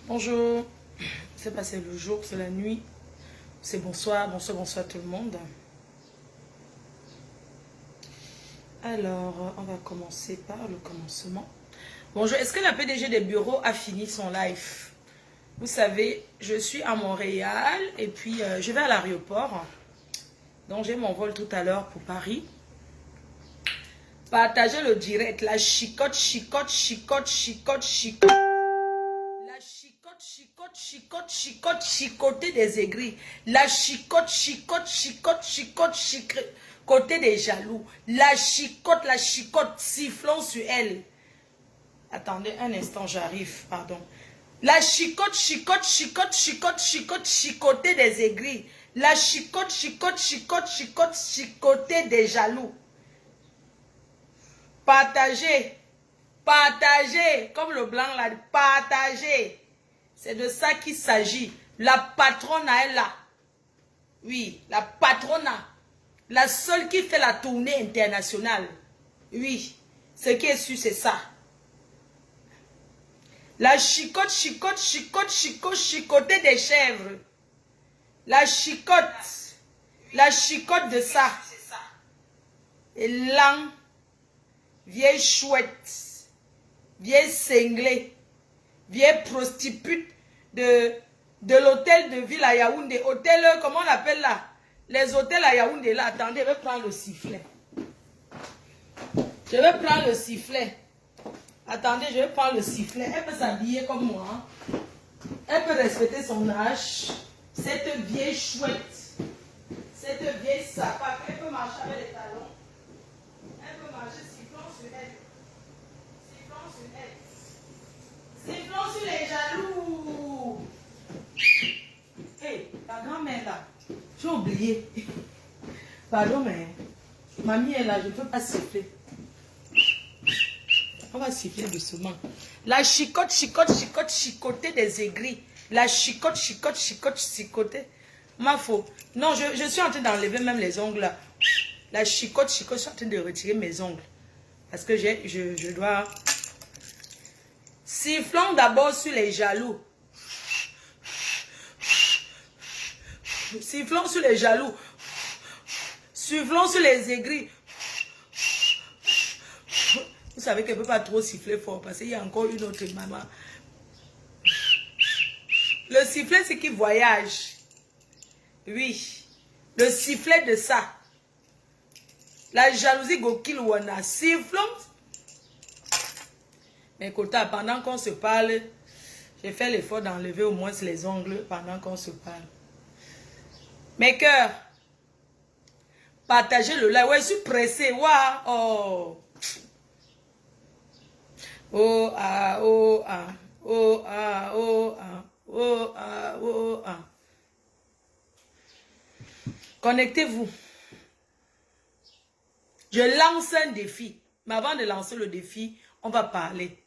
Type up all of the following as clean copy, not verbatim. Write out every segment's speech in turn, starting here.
Bonjour, c'est passé le jour, c'est la nuit, c'est bonsoir, bonsoir tout le monde. Alors, on va commencer par le commencement. Bonjour, est-ce que la PDG des bureaux a fini son live? Vous savez, je suis à Montréal et puis je vais à l'aéroport. Donc j'ai mon vol tout à l'heure pour Paris. Partagez le direct, la chicotte. Chicoter des aigris. La chicoter des jaloux. La chicote, sifflons sur elle. Attendez un instant, j'arrive, pardon. La chicoter des aigris. La chicoter des jaloux. Partagez, comme le blanc là, partagez. C'est de ça qu'il s'agit. La patronne est là. Oui, la patronne. La seule qui fait la tournée internationale. Oui, ce qui est sûr, c'est ça. La chicoter des chèvres. La chicote de ça. Et là, vieille chouette, vieille cinglée, vieille prostituée de l'hôtel de ville à Yaoundé. Hôtel, comment on appelle là? Les hôtels à Yaoundé là. Attendez, je vais prendre le sifflet. Attendez, je vais prendre le sifflet. Elle peut s'habiller comme moi. Elle peut respecter son âge. Cette vieille chouette. Cette vieille sapac. Elle peut marcher avec les talons. Elle peut marcher sifflant sur elle. Sifflons sur les jaloux. Hé, ta grand-mère là. J'ai oublié. Pardon, mais mamie est là, je ne peux pas siffler. On va siffler doucement. La chicoter des aigris. La chicoter. Ma faute. Non, je suis en train d'enlever même les ongles là. La chicote, je suis en train de retirer mes ongles. Parce que je dois... Sifflons d'abord sur les jaloux. Sifflons sur les jaloux. Sifflons sur les aigris. Vous savez qu'elle ne peut pas trop siffler fort parce qu'il y a encore une autre maman. Le sifflet, c'est qui voyage. Oui. Le sifflet de ça. La jalousie gokil wana. Sifflons. Mais écoutez, pendant qu'on se parle, j'ai fait l'effort d'enlever au moins les ongles pendant qu'on se parle. Mes cœurs, partagez le like. Ouais, je suis pressée. Waouh. Oh. Oh ah, oh ah. Oh ah, oh ah. Oh ah, oh ah. Connectez-vous. Je lance un défi. Mais avant de lancer le défi, on va parler.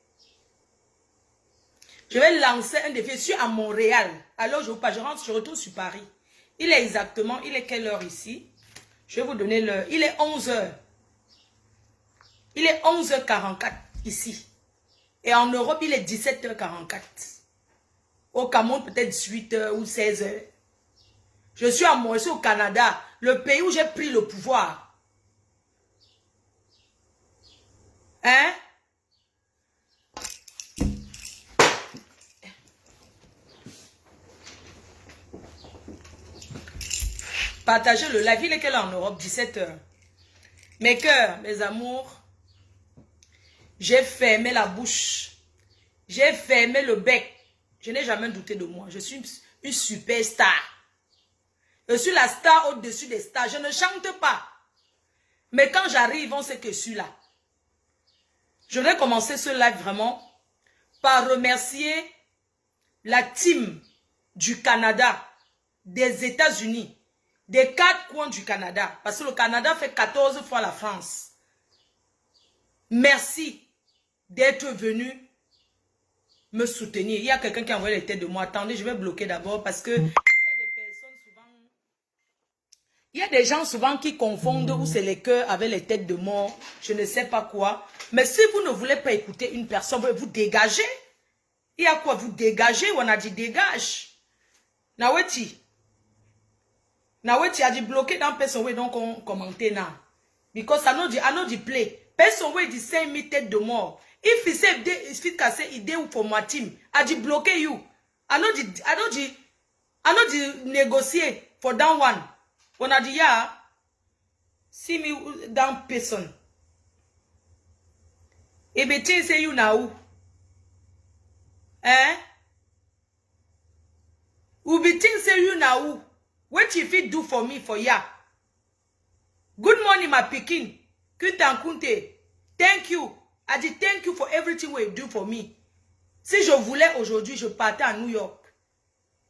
Je vais lancer un défi. Je suis à Montréal. Alors je retourne sur Paris. Il est quelle heure ici? Je vais vous donner l'heure. Il est 11h. Il est 11h44 ici. Et en Europe, il est 17h44. Au Cameroun, peut-être 18h ou 16h. Je suis à Montréal, au Canada, le pays où j'ai pris le pouvoir. Hein? Partagez le live. Il est quelle heure en Europe? 17h. Mes cœurs, mes amours, j'ai fermé la bouche. J'ai fermé le bec. Je n'ai jamais douté de moi. Je suis une superstar. Je suis la star au-dessus des stars. Je ne chante pas. Mais quand j'arrive, on sait que je suis là. Je vais commencer ce live vraiment par remercier la team du Canada, des États-Unis, des 4 coins du Canada. Parce que le Canada fait 14 fois la France. Merci d'être venu me soutenir. Il y a quelqu'un qui a envoyé les têtes de moi. Attendez, je vais bloquer d'abord parce que il y a des personnes souvent... Il y a des gens souvent qui confondent où c'est les cœurs avec les têtes de mort. Je ne sais pas quoi. Mais si vous ne voulez pas écouter une personne, vous dégagez. Il y a quoi? Vous dégagez? On a dit dégage. Naweti. Naweti a dit bloquer dans personne, oui, donc on commentait là. Because I know the play. Personne, oui, dit 5 000 têtes de mort. If he say, if he say, idée ou for my team, I dit bloquer you. I know the négocier for that one. On a dit, yeah, see me down person. Et bien, tiens, c'est you now. Hein? Ou bien, tiens, c'est you now. What if it do for me, for ya? Good morning, my Pekin. Kuntan Kunte. Thank you. I dit thank you for everything you do for me. Si je voulais aujourd'hui, je partais à New York.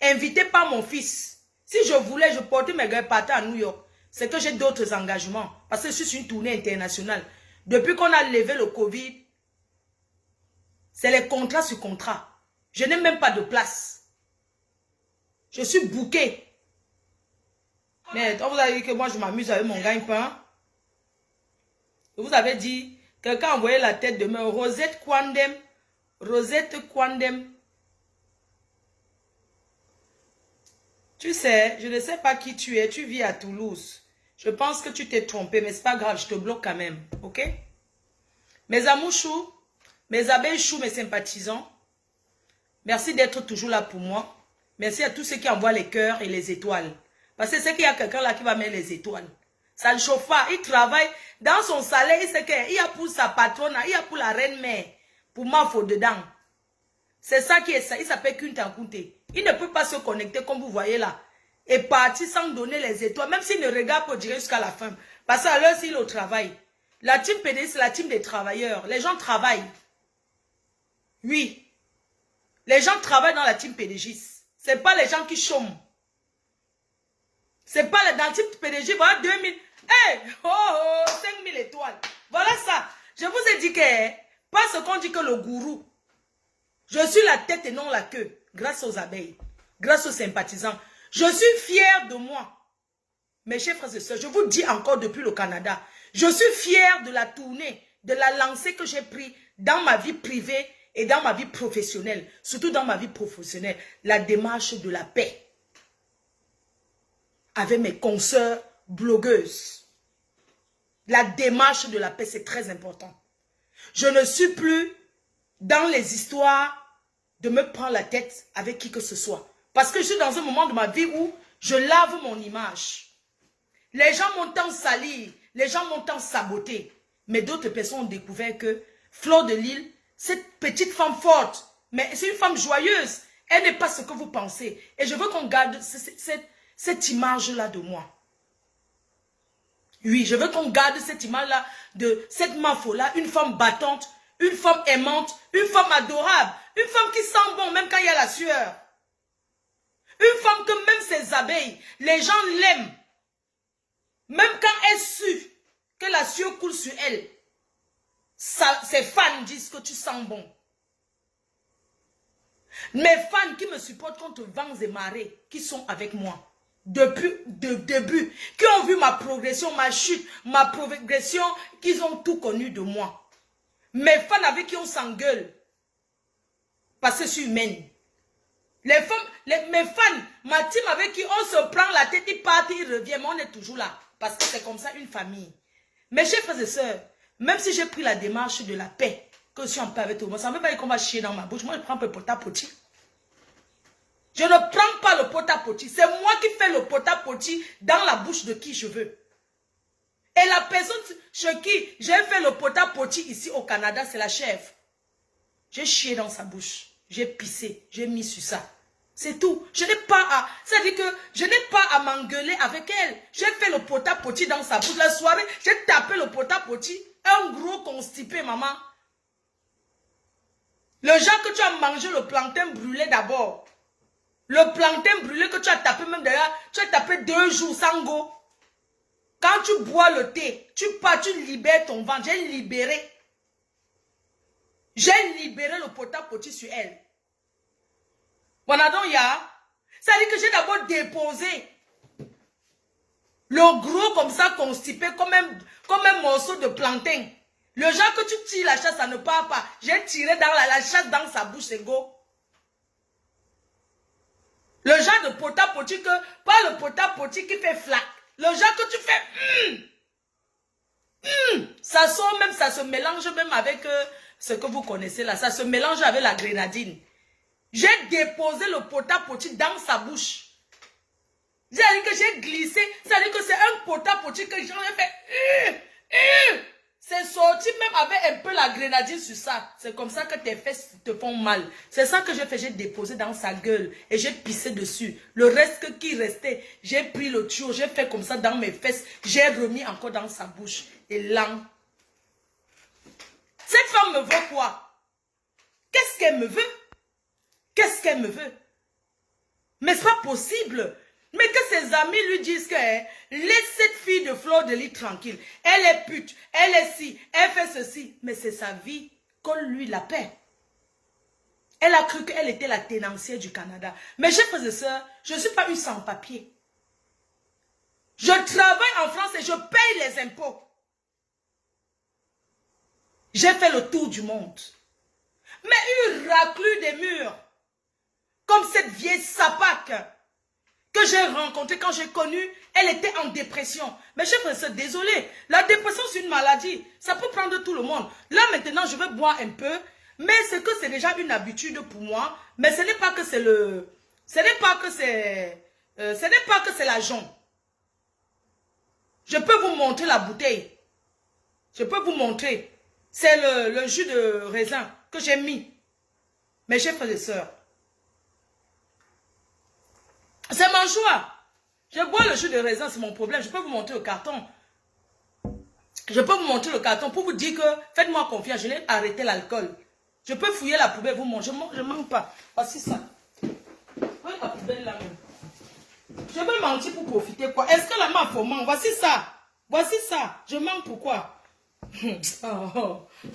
Invitez pas mon fils. Si je voulais, je portais mes gars partais à New York. C'est que j'ai d'autres engagements. Parce que je suis sur une tournée internationale. Depuis qu'on a levé le Covid, c'est les contrats sur contrat. Je n'ai même pas de place. Je suis booké. Mais on vous a dit que moi je m'amuse avec mon gagne-pain. Vous avez dit, quelqu'un a envoyé la tête de main. Rosette Kwandem. Rosette Kwandem. Tu sais, je ne sais pas qui tu es. Tu vis à Toulouse. Je pense que tu t'es trompé, mais c'est pas grave, je te bloque quand même. Ok? Mes amouchous, mes abeilles choux, mes sympathisants, merci d'être toujours là pour moi. Merci à tous ceux qui envoient les cœurs et les étoiles. Parce que c'est qu'il y a quelqu'un là qui va mettre les étoiles. Ça ne chauffe pas. Il travaille dans son salaire. Il sait qu'il y a pour sa patronne, il y a pour la reine-mère. Pour moi, il faut dedans. C'est ça qui est ça. Il s'appelle Kuntan Kunte. Il ne peut pas se connecter comme vous voyez là. Et partir sans donner les étoiles. Même s'il ne regarde pas durer jusqu'à la fin. Parce qu'à l'heure, s'il est au travail. La team PD, c'est la team des travailleurs. Les gens travaillent. Oui. Les gens travaillent dans la team PDG. Ce n'est pas les gens qui chôment. C'est pas dans la team PDG. Voilà 2000. Hey, 5000 étoiles. Voilà ça. Je vous ai dit que, pas ce qu'on dit que le gourou. Je suis la tête et non la queue. Grâce aux abeilles. Grâce aux sympathisants. Je suis fière de moi. Mes chers frères et sœurs, je vous dis encore depuis le Canada. Je suis fière de la tournée, de la lancée que j'ai prise dans ma vie privée et dans ma vie professionnelle. Surtout dans ma vie professionnelle. La démarche de la paix. Avec mes consoeurs blogueuses. La démarche de la paix, c'est très important. Je ne suis plus dans les histoires de me prendre la tête avec qui que ce soit. Parce que je suis dans un moment de ma vie où je lave mon image. Les gens m'ont tant sali, les gens m'ont tant saboté. Mais d'autres personnes ont découvert que Fleur de Lille, cette petite femme forte, mais c'est une femme joyeuse. Elle n'est pas ce que vous pensez. Et je veux qu'on garde cette image-là de moi. Oui, je veux qu'on garde cette image-là de cette mafo-là, une femme battante, une femme aimante, une femme adorable, une femme qui sent bon même quand il y a la sueur. Une femme que même ses abeilles, les gens l'aiment. Même quand elle sue que la sueur coule sur elle, ses fans disent que tu sens bon. Mes fans qui me supportent contre vents et marées, qui sont avec moi. Depuis le début, qui ont vu ma progression, ma chute, ma progression, qu'ils ont tout connu de moi. Mes fans avec qui on s'engueule, parce que je suis humaine. Les femmes, mes fans, ma team avec qui on se prend la tête, ils partent, ils reviennent, mais on est toujours là. Parce que c'est comme ça une famille. Mes chers frères et sœurs, même si j'ai pris la démarche de la paix, que je suis en paix avec tout le monde, ça ne veut pas dire qu'on va chier dans ma bouche. Moi, je prends un peu pota-poti. Je ne prends pas le pota-poti. C'est moi qui fais le pota-poti dans la bouche de qui je veux. Et la personne chez qui j'ai fait le pota-poti ici au Canada, c'est la chef. J'ai chié dans sa bouche. J'ai pissé. J'ai mis sur ça. C'est tout. Je n'ai pas à... C'est-à-dire que je n'ai pas à m'engueuler avec elle. J'ai fait le pota-poti dans sa bouche. La soirée, j'ai tapé le pota-poti. Un gros constipé, maman. Le genre que tu as mangé le plantain brûlé d'abord. Le plantain brûlé que tu as tapé même derrière, tu as tapé 2 jours sans go. Quand tu bois le thé, tu pars, tu libères ton ventre. J'ai libéré. J'ai libéré le pota-poti sur elle. Voilà donc, ça dit que j'ai d'abord déposé le gros comme ça constipé, comme un morceau de plantain. Le genre que tu tires la chasse, ça ne part pas. J'ai tiré dans la chasse dans sa bouche, c'est go. Le genre de pota-poti que, pas le pota-poti qui fait flac. Le genre que tu fais, ça sort même, ça se mélange même avec ce que vous connaissez là. Ça se mélange avec la grenadine. J'ai déposé le pota-poti dans sa bouche. C'est-à-dire que j'ai glissé. C'est-à-dire que c'est un pota-poti que j'en ai fait. C'est sorti même avec un peu la grenadine sur ça. C'est comme ça que tes fesses te font mal. C'est ça que j'ai fait. J'ai déposé dans sa gueule et j'ai pissé dessus. Le reste qui restait, j'ai pris le tuyau, j'ai fait comme ça dans mes fesses. J'ai remis encore dans sa bouche. Et là, cette femme me veut quoi? Qu'est-ce qu'elle me veut? Qu'est-ce qu'elle me veut? Mais c'est pas possible. Mais que ses amis lui disent que laisse cette fille de Fleur de Lys tranquille. Elle est pute, elle est ci, elle fait ceci. Mais c'est sa vie qu'on lui la paie. Elle a cru qu'elle était la tenancière du Canada. Mais chers frères et sœurs, je ne suis pas une sans-papier. Je travaille en France et je paye les impôts. J'ai fait le tour du monde. Mais une raclure des murs, comme cette vieille sapaque que j'ai rencontrée quand j'ai connu, elle était en dépression. Mais chers frères et sœurs, désolé, la dépression c'est une maladie. Ça peut prendre tout le monde. Là maintenant, je vais boire un peu, mais c'est que c'est déjà une habitude pour moi. Mais ce n'est pas que c'est le... Ce n'est pas que c'est la jaune. Je peux vous montrer la bouteille. Je peux vous montrer. C'est le jus de raisin que j'ai mis. Mes chers frères et sœurs, c'est mon choix. Je bois le jus de raisin, c'est mon problème. Je peux vous montrer le carton. Je peux vous montrer le carton pour vous dire que faites-moi confiance, je n'ai arrêté l'alcool. Je peux fouiller la poubelle, vous mangez. Je ne mange pas. Voici ça. Voyez la poubelle là même. Je vais mentir pour profiter quoi. Est-ce que la main faut manger? Voici ça. Voici ça. Je mens pourquoi?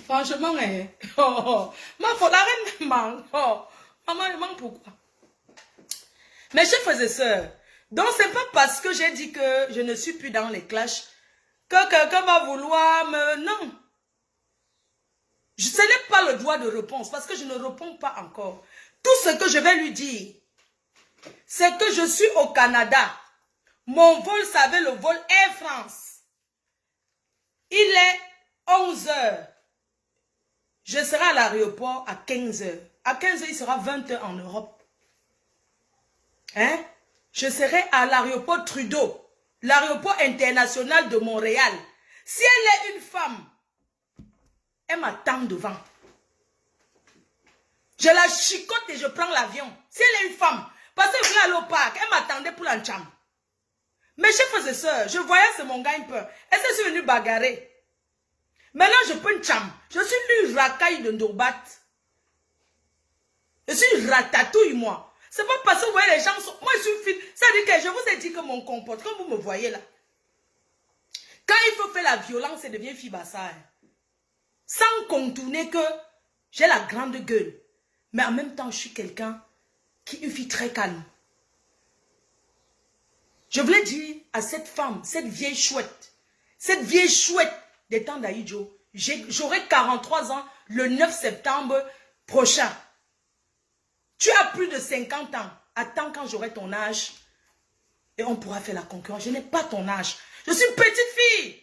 Franchement, ma faut la reine manque. Maman, elle manque pourquoi? Mes chers frères et sœurs, donc c'est pas parce que j'ai dit que je ne suis plus dans les clashs que quelqu'un va vouloir me... Non. Ce n'est pas le droit de réponse parce que je ne réponds pas encore. Tout ce que je vais lui dire, c'est que je suis au Canada. Mon vol, savez, le vol Air France. Il est 11 h. Je serai à l'aéroport à 15 h. À 15 h, il sera 20 h en Europe. Hein? Je serai à l'aéroport Trudeau, l'aéroport international de Montréal. Si elle est une femme, elle m'attend devant. Je la chicote et je prends l'avion. Si elle est une femme, parce qu'elle voulait aller au parc, elle m'attendait pour l'encham. Mes chers frères et sœurs, je voyais c'est mon gagne-peur. Elle s'est venue bagarrer. Maintenant, je peux une cham. Je suis une racaille de Ndobat. Je suis une ratatouille, moi. C'est pas parce que vous voyez les gens sont... Moi, je suis fille. Ça veut dire que je vous ai dit que mon comportement, comme vous me voyez là. Quand il faut faire la violence, ça devient fille bassard. Sans contourner que j'ai la grande gueule. Mais en même temps, je suis quelqu'un qui est une fille très calme. Je voulais dire à cette femme, cette vieille chouette des temps d'Aïdjo, j'aurai 43 ans le 9 septembre prochain. Tu as plus de 50 ans. Attends quand j'aurai ton âge et on pourra faire la concurrence. Je n'ai pas ton âge. Je suis une petite fille.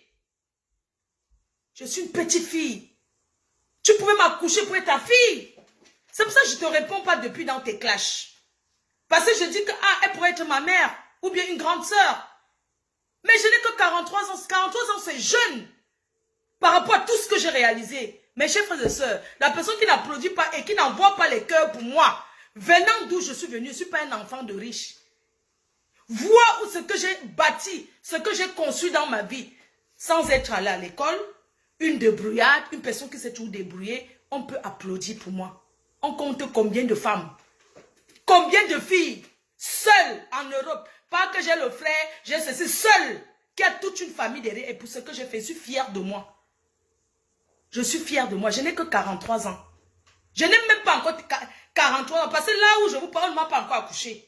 Je suis une petite fille. Tu pouvais m'accoucher pour être ta fille. C'est pour ça que je ne te réponds pas depuis dans tes clashs. Parce que je dis que elle pourrait être ma mère ou bien une grande sœur. Mais je n'ai que 43 ans. 43 ans, c'est jeune. Par rapport à tout ce que j'ai réalisé. Mes chers frères et sœurs, la personne qui n'applaudit pas et qui n'envoie pas les cœurs pour moi, venant d'où je suis venu, je ne suis pas un enfant de riche. Vois où ce que j'ai bâti, ce que j'ai conçu dans ma vie, sans être allé à l'école, une débrouillarde, une personne qui s'est toujours débrouillée, on peut applaudir pour moi. On compte combien de femmes, combien de filles, seules en Europe, pas que j'ai le frère, j'ai ceci, seule, qui a toute une famille derrière, et pour ce que j'ai fait, je suis fière de moi. Je suis fière de moi, je n'ai que 43 ans. Je n'ai même pas encore 43 ans, parce que là où je vous parle, on ne m'a pas encore accouché.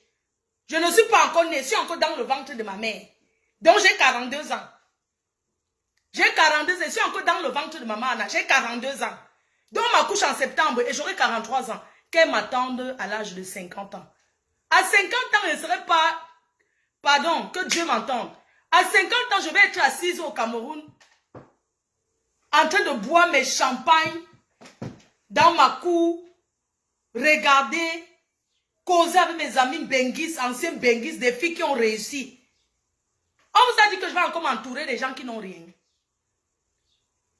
Je ne suis pas encore née, je suis encore dans le ventre de ma mère. Donc j'ai 42 ans. J'ai 42 ans, je suis encore dans le ventre de ma maman, j'ai 42 ans. Donc on m'accouche en septembre et j'aurai 43 ans. Qu'elle m'attende à l'âge de 50 ans. À 50 ans, je ne serai pas... Pardon, que Dieu m'entende. À 50 ans, je vais être assise au Cameroun, en train de boire mes champagnes, dans ma cour, regarder, causer avec mes amis benguis, anciens benguis, des filles qui ont réussi. On vous a dit que je vais encore m'entourer des gens qui n'ont rien.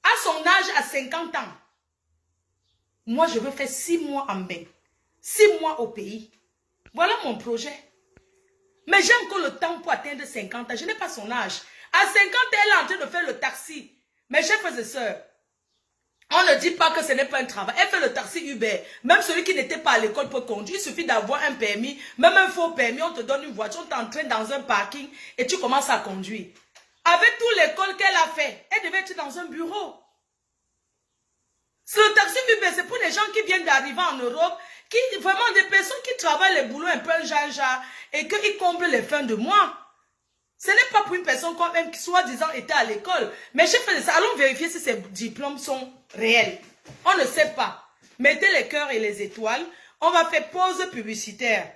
À son âge, à 50 ans, moi je veux faire 6 mois en bain, 6 mois au pays. Voilà mon projet. Mais j'ai encore le temps pour atteindre 50 ans. Je n'ai pas son âge. À 50 ans, elle est en train de faire le taxi. Mes chers frères et sœurs, on ne dit pas que ce n'est pas un travail. Elle fait le taxi Uber. Même celui qui n'était pas à l'école peut conduire. Il suffit d'avoir un permis. Même un faux permis, on te donne une voiture, on t'entraîne dans un parking et tu commences à conduire. Avec toute l'école qu'elle a fait, elle devait être dans un bureau. Le taxi Uber, c'est pour les gens qui viennent d'arriver en Europe, qui vraiment des personnes qui travaillent les boulots un peu jaja et qu'ils comblent les fins de mois. Ce n'est pas pour une personne quand même qui soi-disant était à l'école. Mais chef de ça, allons vérifier si ces diplômes sont réels. On ne sait pas. Mettez les cœurs et les étoiles. On va faire pause publicitaire.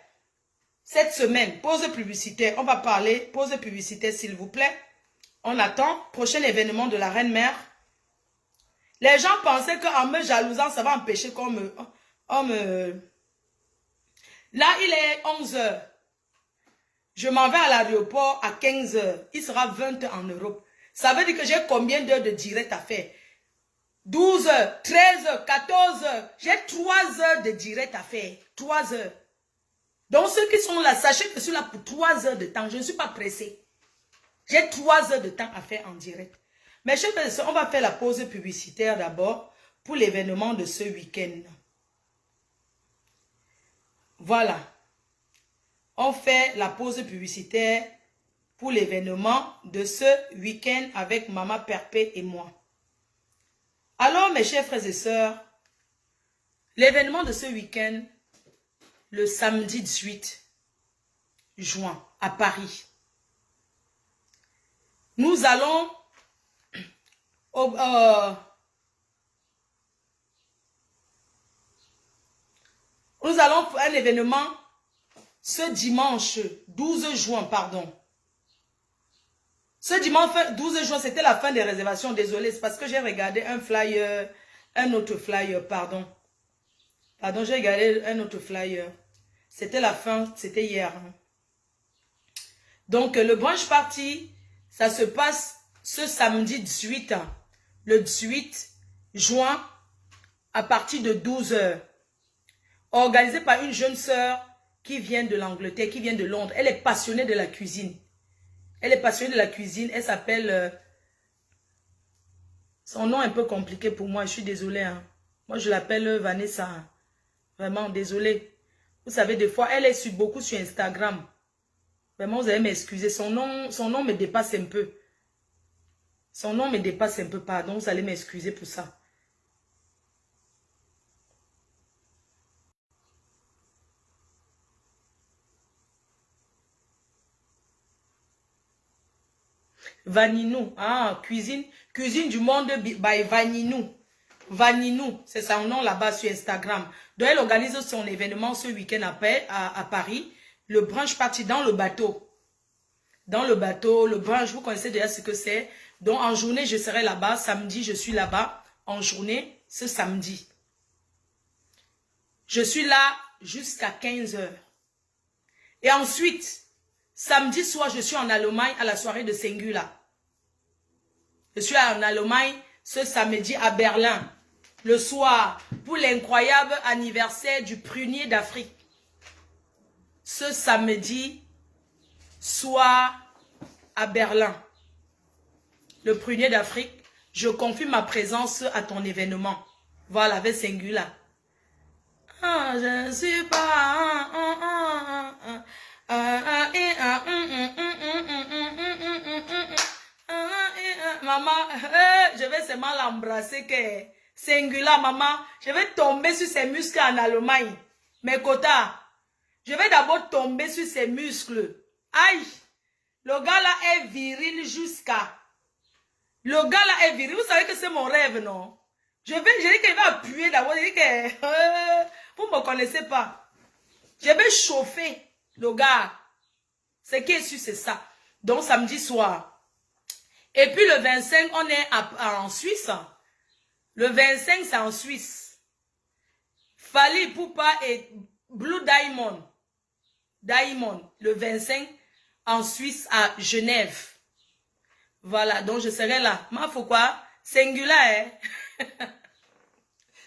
Cette semaine, pause publicitaire. On va parler pause publicitaire s'il vous plaît. On attend. Prochain événement de la Reine-Mère. Les gens pensaient qu'en me jalousant, ça va empêcher qu'on me... Là, il est 11h. Je m'en vais à l'aéroport à 15h. Il sera 20h en Europe. Ça veut dire que j'ai combien d'heures de direct à faire? 12h, 13h, 14h. J'ai 3 heures de direct à faire. 3 heures. Donc ceux qui sont là, sachez que je suis là pour 3 heures de temps. Je ne suis pas pressé. J'ai 3 heures de temps à faire en direct. Mais chers frères et sœurs, on va faire la pause publicitaire d'abord pour l'événement de ce week-end. Voilà. On fait la pause publicitaire pour l'événement de ce week-end avec Maman Perpé et moi. Alors, mes chers frères et sœurs, l'événement de ce week-end, le samedi 18 juin à Paris. Nous allons faire un événement ce dimanche 12 juin, pardon. Ce dimanche 12 juin, c'était la fin des réservations. Désolé, c'est parce que j'ai regardé un flyer, un autre flyer, pardon. Pardon, j'ai regardé un autre flyer. C'était la fin, c'était hier. Donc, le brunch party, ça se passe ce samedi 18, le 18 juin, à partir de 12 h. Organisé par une jeune sœur qui vient de l'Angleterre, qui vient de Londres. Elle est passionnée de la cuisine. Elle est passionnée de la cuisine. Elle s'appelle... son nom est un peu compliqué pour moi. Je suis désolée. Hein. Moi, je l'appelle Vanessa. Vraiment, désolée. Vous savez, des fois, elle est beaucoup sur Instagram. Vraiment, vous allez m'excuser. Son nom me dépasse un peu. Son nom me dépasse un peu. Pardon, vous allez m'excuser pour ça. Vaninou, ah, cuisine du monde by Vaninou. Vaninou, c'est son nom là-bas sur Instagram. Donc, elle organise son événement ce week-end à Paris. Le brunch party dans le bateau. Dans le bateau, le brunch, vous connaissez déjà ce que c'est. Donc, en journée, je serai là-bas. Samedi, je suis là-bas. En journée, ce samedi. Je suis là jusqu'à 15 h. Et ensuite, samedi soir, je suis en Allemagne à la soirée de Singula. Je suis en Allemagne ce samedi à Berlin. Le soir, pour l'incroyable anniversaire du prunier d'Afrique. Ce samedi soir à Berlin. Le prunier d'Afrique. Je confirme ma présence à ton événement. Voilà, avec Singula. Ah, je ne suis pas... Maman, je vais seulement l'embrasser que Singula, maman. Je vais tomber sur ses muscles en Allemagne. Mes quotas. Je vais d'abord tomber sur ses muscles. Aïe. Le gars là est viril jusqu'à... Le gars là est viril. Vous savez que c'est mon rêve, non? Je dis qu'il va appuyer d'abord. Je dis que... vous ne me connaissez pas. Je vais chauffer Le gars, ce qui est sûr, c'est ça. Donc, samedi soir. Et puis, le 25, on est en Suisse. Le 25, c'est en Suisse. Fally Ipupa et Blue Diamond. Le 25, en Suisse, à Genève. Voilà, donc je serai là. Ma faut quoi? Singular, hein?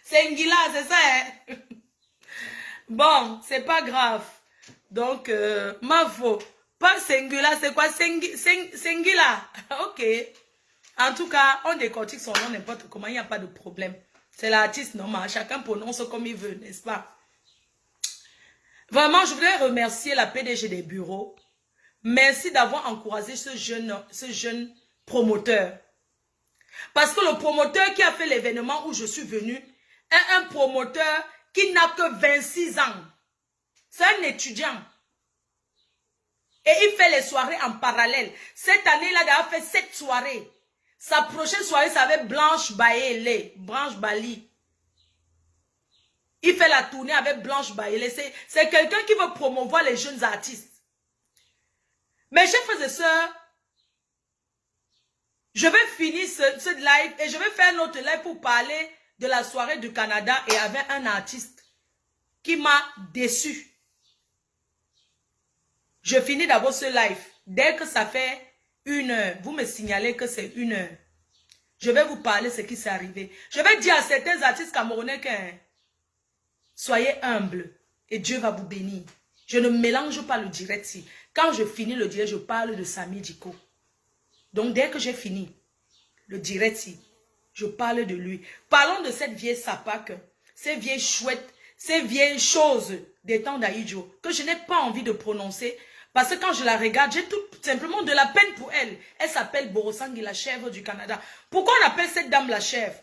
Singular, c'est ça, hein? Bon, c'est pas grave. Donc, ma faut. Pas singular, c'est quoi? Singular. Ok. En tout cas, on décortique son nom n'importe comment, il n'y a pas de problème. C'est l'artiste normal. Chacun prononce comme il veut, n'est-ce pas? Vraiment, je voudrais remercier la PDG des bureaux. Merci d'avoir encouragé ce jeune promoteur. Parce que le promoteur qui a fait l'événement où je suis venue est un promoteur qui n'a que 26 ans. C'est un étudiant. Et il fait les soirées en parallèle. Cette année, il a déjà fait 7 soirées. Sa prochaine soirée, c'est avec Blanche Bailey. Blanche Bali. Il fait la tournée avec Blanche Bailey. C'est quelqu'un qui veut promouvoir les jeunes artistes. Mes chers frères et sœurs, je vais finir ce live et je vais faire un autre live pour parler de la soirée du Canada et avec un artiste qui m'a déçu. Je finis d'abord ce live. Dès que ça fait 1 heure, vous me signalez que c'est 1 heure. Je vais vous parler de ce qui s'est arrivé. Je vais dire à certains artistes camerounais que soyez humbles et Dieu va vous bénir. Je ne mélange pas le direct ici. Quand je finis le direct, je parle de Samy Diko. Donc dès que j'ai fini le direct ici, je parle de lui. Parlons de cette vieille sapaque, ces vieilles chouettes, ces vieilles choses des temps d'Aïdjo que je n'ai pas envie de prononcer. Parce que quand je la regarde, j'ai tout simplement de la peine pour elle. Elle s'appelle Borosangi, la chèvre du Canada. Pourquoi on appelle cette dame la chèvre?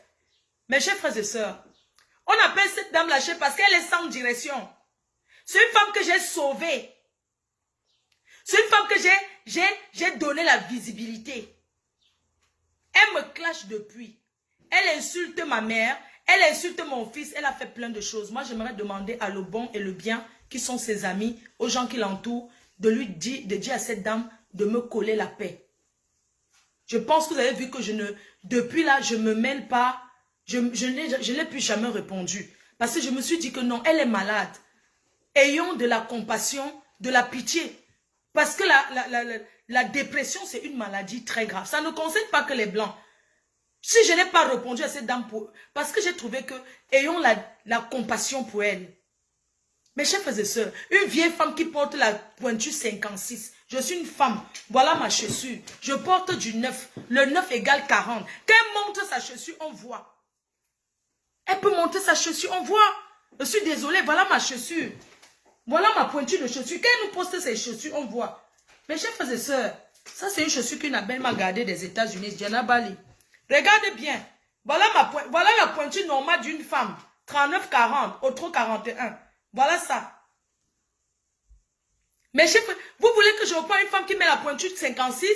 Mes chers frères et sœurs, on appelle cette dame la chèvre parce qu'elle est sans direction. C'est une femme que j'ai sauvée. C'est une femme que j'ai donné la visibilité. Elle me clash depuis. Elle insulte ma mère, elle insulte mon fils, elle a fait plein de choses. Moi, j'aimerais demander à le bon et le bien, qui sont ses amis, aux gens qui l'entourent, de dire à cette dame de me coller la paix. Je pense que vous avez vu que depuis là, je ne me mêle pas, je n'ai plus jamais répondu. Parce que je me suis dit que non, elle est malade. Ayons de la compassion, de la pitié. Parce que la dépression, c'est une maladie très grave. Ça ne concerne pas que les blancs. Si je n'ai pas répondu à cette dame, parce que j'ai trouvé que ayons la compassion pour elle. Mes chers frères et sœurs, une vieille femme qui porte la pointure 56. Je suis une femme. Voilà ma chaussure. Je porte du 9. Le 9 égale 40. Quand elle montre sa chaussure, on voit. Elle peut monter sa chaussure, on voit. Je suis désolée, voilà ma chaussure. Voilà ma pointure de chaussure. Quand elle nous poste ses chaussures, on voit. Mes chers frères et sœurs, ça c'est une chaussure qu'une belle m'a gardée des États-Unis, Diana Bali. Regardez bien. Voilà la pointure normale d'une femme. 39-40, autre 41. Voilà ça. Mes chers frères, vous voulez que je reprenne une femme qui met la pointure de 56?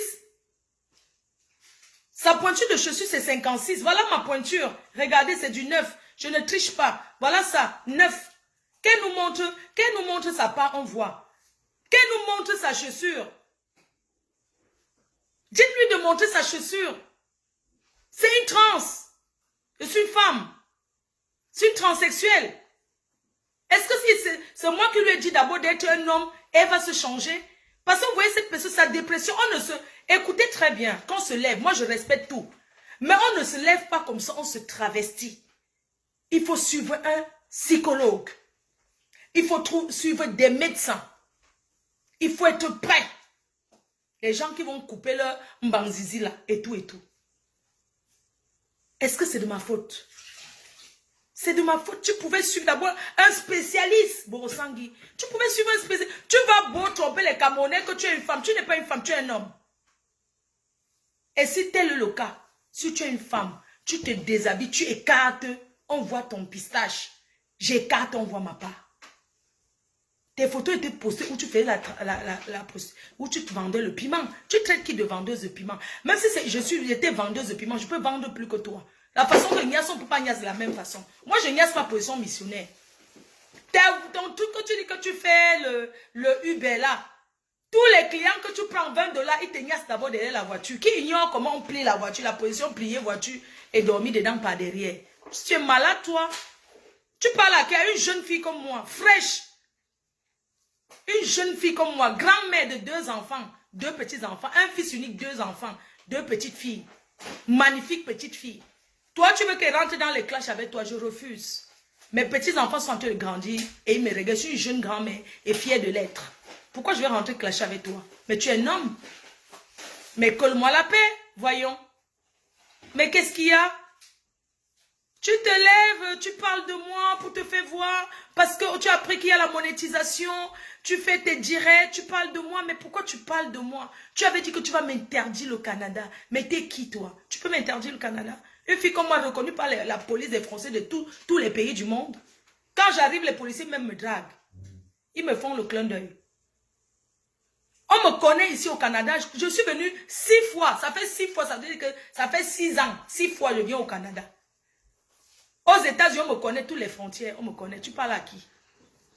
Sa pointure de chaussure c'est 56. Voilà ma pointure. Regardez, c'est du 9. Je ne triche pas. Voilà ça, 9. Qu'elle nous montre sa part, on voit. Qu'elle nous montre sa chaussure. Dites-lui de montrer sa chaussure. C'est une trans. Je suis une femme. C'est une transsexuelle. Est-ce que c'est moi qui lui ai dit d'abord d'être un homme et elle va se changer? Parce que vous voyez cette personne, sa dépression, on ne se... Écoutez très bien, quand on se lève, moi je respecte tout. Mais on ne se lève pas comme ça, on se travestit. Il faut suivre un psychologue. Il faut suivre des médecins. Il faut être prêt. Les gens qui vont couper leur mbanzizi là, et tout et tout. Est-ce que c'est de ma faute? C'est de ma faute. Tu pouvais suivre d'abord un spécialiste, Borosangi. Tu pouvais suivre un spécialiste. Tu vas beau tromper les Camerounais que tu es une femme. Tu n'es pas une femme, tu es un homme. Et si tel est le cas, si tu es une femme, tu te déshabilles, tu écartes, on voit ton pistache. J'écarte, on voit ma part. Tes photos étaient postées où tu faisais où tu te vendais le piment. Tu traites qui de vendeuse de piment? Même si j'étais vendeuse de piment, je peux vendre plus que toi. La façon que Nias, on ne peut pas Nias de la même façon. Moi, je Nias pas position missionnaire. Ton truc que tu dis que tu fais, le Uber là, tous les clients que tu prends 20 $, ils te niassent d'abord derrière la voiture. Qui ignore comment on plie la voiture, la position pliée voiture et dormir dedans par derrière. Si tu es malade, toi, tu parles à une jeune fille comme moi, fraîche. Une jeune fille comme moi, grand-mère de 2 enfants, 2 petits-enfants, un fils unique, 2 enfants, 2 petites filles. Magnifique petite fille. Toi, tu veux qu'elle rentre dans les clashs avec toi, je refuse. Mes petits-enfants sont en train de grandir et ils me regardent. Je suis une jeune grand-mère et fière de l'être. Pourquoi je vais rentrer clasher avec toi? Mais tu es un homme. Mais colle-moi la paix, voyons. Mais qu'est-ce qu'il y a? Tu te lèves, tu parles de moi pour te faire voir, parce que tu as appris qu'il y a la monétisation, tu fais tes directs, tu parles de moi, mais pourquoi tu parles de moi? Tu avais dit que tu vas m'interdire le Canada. Mais t'es qui toi? Tu peux m'interdire le Canada? Une fille comme moi reconnue par la police des Français de tous les pays du monde. Quand j'arrive, les policiers même me draguent. Ils me font le clin d'œil. On me connaît ici au Canada. Je suis venue 6 fois. Ça fait 6 fois. Ça veut dire que ça fait 6 ans. 6 fois je viens au Canada. Aux États-Unis, on me connaît toutes les frontières. On me connaît. Tu parles à qui?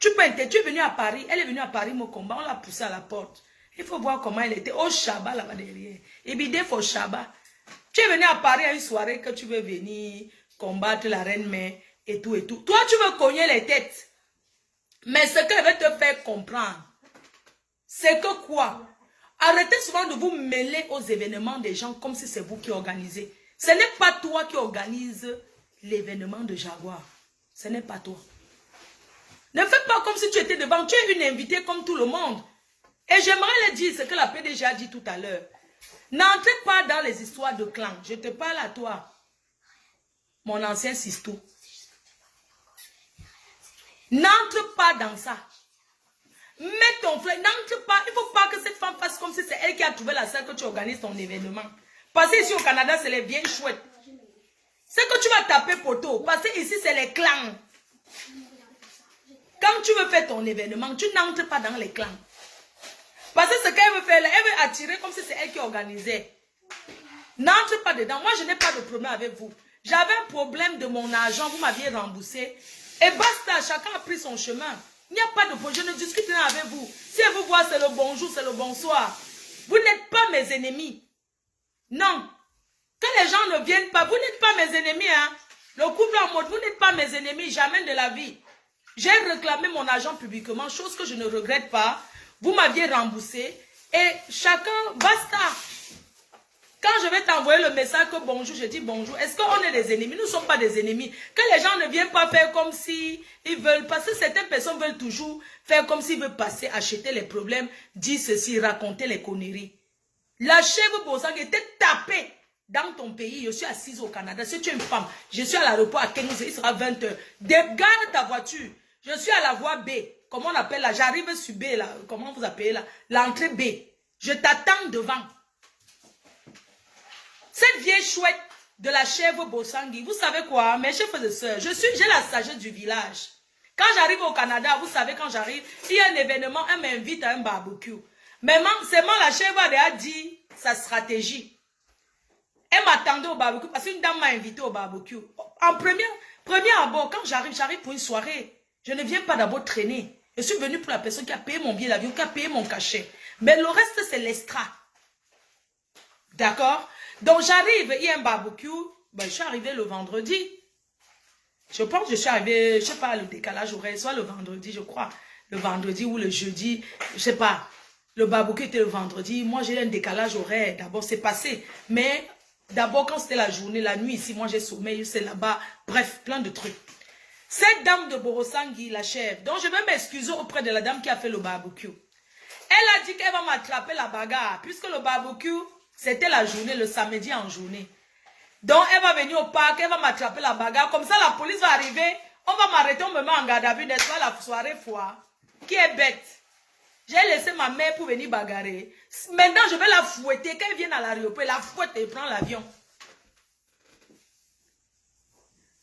Tu es venue à Paris. Elle est venue à Paris, mon combat. On l'a poussée à la porte. Il faut voir comment elle était. Au Shabbat, là-bas derrière. Et bidé pour Shabbat. Tu es venu à Paris à une soirée que tu veux venir combattre la reine-mère et tout et tout. Toi, tu veux cogner les têtes. Mais ce qu'elle veut te faire comprendre, c'est que quoi? Arrêtez souvent de vous mêler aux événements des gens comme si c'est vous qui organisez. Ce n'est pas toi qui organise l'événement de Jaguar. Ce n'est pas toi. Ne fais pas comme si tu étais devant. Tu es une invitée comme tout le monde. Et j'aimerais le dire ce que la PDG a dit tout à l'heure. N'entrez pas dans les histoires de clans. Je te parle à toi, mon ancien Sisto. N'entre pas dans ça. Mets ton frère, n'entre pas. Il ne faut pas que cette femme fasse comme si c'est elle qui a trouvé la salle que tu organises ton événement. Parce que ici au Canada, c'est les vieilles chouettes. C'est que tu vas taper poteau. Parce que ici, c'est les clans. Quand tu veux faire ton événement, tu n'entres pas dans les clans. Parce que ce qu'elle veut faire là, elle veut attirer comme si c'est elle qui organisait. N'entre pas dedans. Moi, je n'ai pas de problème avec vous. J'avais un problème de mon argent, vous m'aviez remboursé. Et basta, chacun a pris son chemin. Il n'y a pas de problème, je ne discute rien avec vous. Si elle vous voit, c'est le bonjour, c'est le bonsoir. Vous n'êtes pas mes ennemis. Non. Que les gens ne viennent pas, vous n'êtes pas mes ennemis. Hein? Le couple en mode, vous n'êtes pas mes ennemis, jamais de la vie. J'ai réclamé mon argent publiquement, chose que je ne regrette pas. Vous m'aviez remboursé et chacun, basta. Quand je vais t'envoyer le message que bonjour, je dis bonjour. Est-ce qu'on est des ennemis? Nous ne sommes pas des ennemis. Que les gens ne viennent pas faire comme si ils veulent. Parce que certaines personnes veulent toujours faire comme s'ils veulent passer, acheter les problèmes, dire ceci, raconter les conneries. La chèvre Bosang était tapée dans ton pays. Je suis assise au Canada. Si tu es une femme, je suis à l'aéroport à 15 h, il sera 20 h. Dégarde ta voiture. Je suis à la voie B. Comment on appelle là? J'arrive sur B là. Comment vous appelez là? L'entrée B. Je t'attends devant. Cette vieille chouette de la chèvre Bosangui, vous savez quoi, mes chefs et sœurs, j'ai la sagesse du village. Quand j'arrive au Canada, vous savez, quand j'arrive, il y a un événement, elle m'invite à un barbecue. Mais c'est moi, la chèvre a dit sa stratégie. Elle m'attendait au barbecue parce qu'une dame m'a invité au barbecue. En premier abord, quand j'arrive pour une soirée. Je ne viens pas d'abord traîner. Je suis venu pour la personne qui a payé mon billet d'avion, qui a payé mon cachet. Mais le reste, c'est l'extra. D'accord? Donc, j'arrive, il y a un barbecue. Ben, je suis arrivé le vendredi. Je pense que je suis arrivé, je ne sais pas, le décalage horaire, soit le vendredi, je crois. Le vendredi ou le jeudi, je ne sais pas. Le barbecue était le vendredi. Moi, j'ai un décalage horaire. D'abord, c'est passé. Mais d'abord, quand c'était la journée, la nuit, ici, moi, j'ai sommeil, c'est là-bas. Bref, plein de trucs. Cette dame de Borosangui, la chef, donc je vais m'excuser auprès de la dame qui a fait le barbecue. Elle a dit qu'elle va m'attraper la bagarre, puisque le barbecue, c'était la journée, le samedi en journée. Donc elle va venir au parc, elle va m'attraper la bagarre, comme ça la police va arriver, on va m'arrêter, on me met en garde à vue, n'est-ce pas, la soirée foire. Qui est bête? J'ai laissé ma mère pour venir bagarrer. Maintenant, je vais la fouetter, quand elle vient à l'aéroport, la fouette et prend l'avion.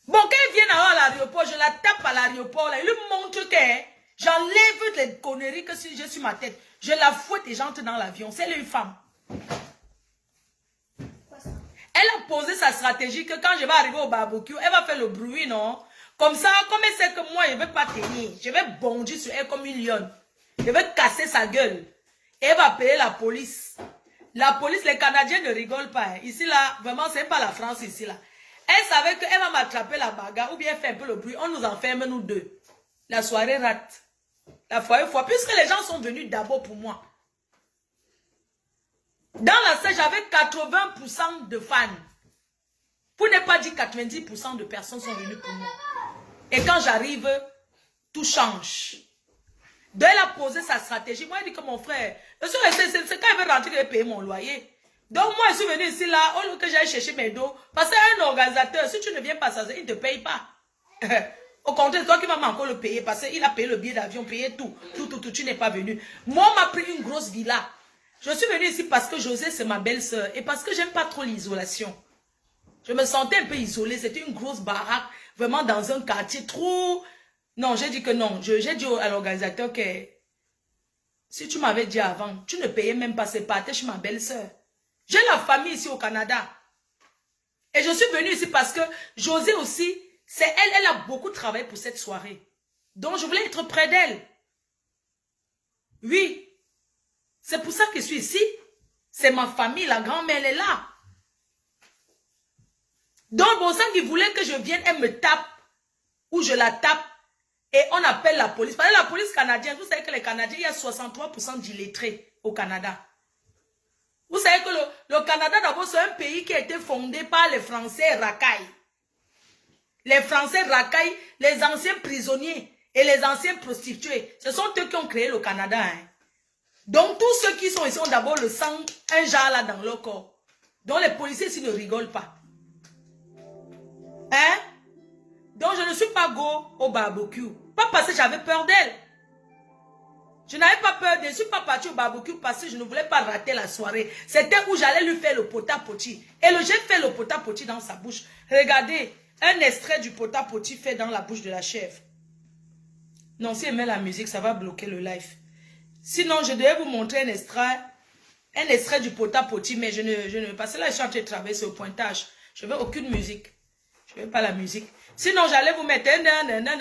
Bon, quand elle vient à l'aéroport, je la tape à l'aéroport, il lui montre que j'enlève les conneries que si j'ai sur ma tête. Je la fouette et j'entre dans l'avion. C'est une femme. Elle a posé sa stratégie que quand je vais arriver au barbecue, elle va faire le bruit, non? Comme ça, comme elle sait que moi, je ne vais pas tenir, je vais bondir sur elle comme une lionne. Je vais casser sa gueule. Et elle va payer la police. La police, les Canadiens ne rigolent pas. Hein. Ici, là, vraiment, c'est pas la France ici, là. Elle savait qu'elle va m'attraper la bagarre ou bien faire un peu le bruit. On nous enferme, nous deux. La soirée rate. La fois, puisque les gens sont venus d'abord pour moi. Dans la scène, j'avais 80% de fans. Pour ne pas dire 90% de personnes sont venues pour moi. Et quand j'arrive, tout change. Donc elle a posé sa stratégie. Moi, elle dit que mon frère, c'est quand elle veut rentrer, elle paye mon loyer. Donc moi, je suis venue ici, là, au lieu que j'aille chercher mes dos. Parce qu'un organisateur, si tu ne viens pas, il ne te paye pas. Au contraire, c'est toi qui vas encore le payer. Parce qu'il a payé le billet d'avion, payé tout. Tu n'es pas venu. Moi, on m'a pris une grosse villa. Je suis venue ici parce que José, c'est ma belle-sœur. Et parce que j'aime pas trop l'isolation. Je me sentais un peu isolée. C'était une grosse baraque. Vraiment dans un quartier trop... Non, j'ai dit que non. J'ai dit à l'organisateur que si tu m'avais dit avant, tu ne payais même pas, c'est pas chez ma belle-sœur. J'ai la famille ici au Canada. Et je suis venue ici parce que José aussi, c'est elle, elle a beaucoup travaillé pour cette soirée. Donc je voulais être près d'elle. Oui. C'est pour ça que je suis ici. C'est ma famille, la grand-mère, elle est là. Donc bon sang qui voulait que je vienne, elle me tape. Ou je la tape. Et on appelle la police. Parce que la police canadienne, vous savez que les Canadiens, il y a 63% d'illettrés au Canada. Vous savez que le Canada, d'abord, c'est un pays qui a été fondé par les Français racailles. Les Français racailles, les anciens prisonniers et les anciens prostitués. Ce sont eux qui ont créé le Canada. Hein. Donc, tous ceux qui sont ici ont d'abord le sang, un jar là dans leur corps. Donc, les policiers ici ne rigolent pas. Hein? Donc, je ne suis pas go au barbecue. Pas parce que j'avais peur d'elle. Je n'avais pas peur, je ne suis pas partie au barbecue parce que je ne voulais pas rater la soirée. C'était où j'allais lui faire le pota-poti. Et j'ai fait le pota-poti dans sa bouche. Regardez, un extrait du pota-poti fait dans la bouche de la chèvre. Non, si elle met la musique, ça va bloquer le live. Sinon, je devais vous montrer un extrait du pota-poti, mais je ne... Parce que là, je suis en train de travailler sur le pointage. Je ne veux aucune musique. Je ne veux pas la musique. Sinon, j'allais vous mettre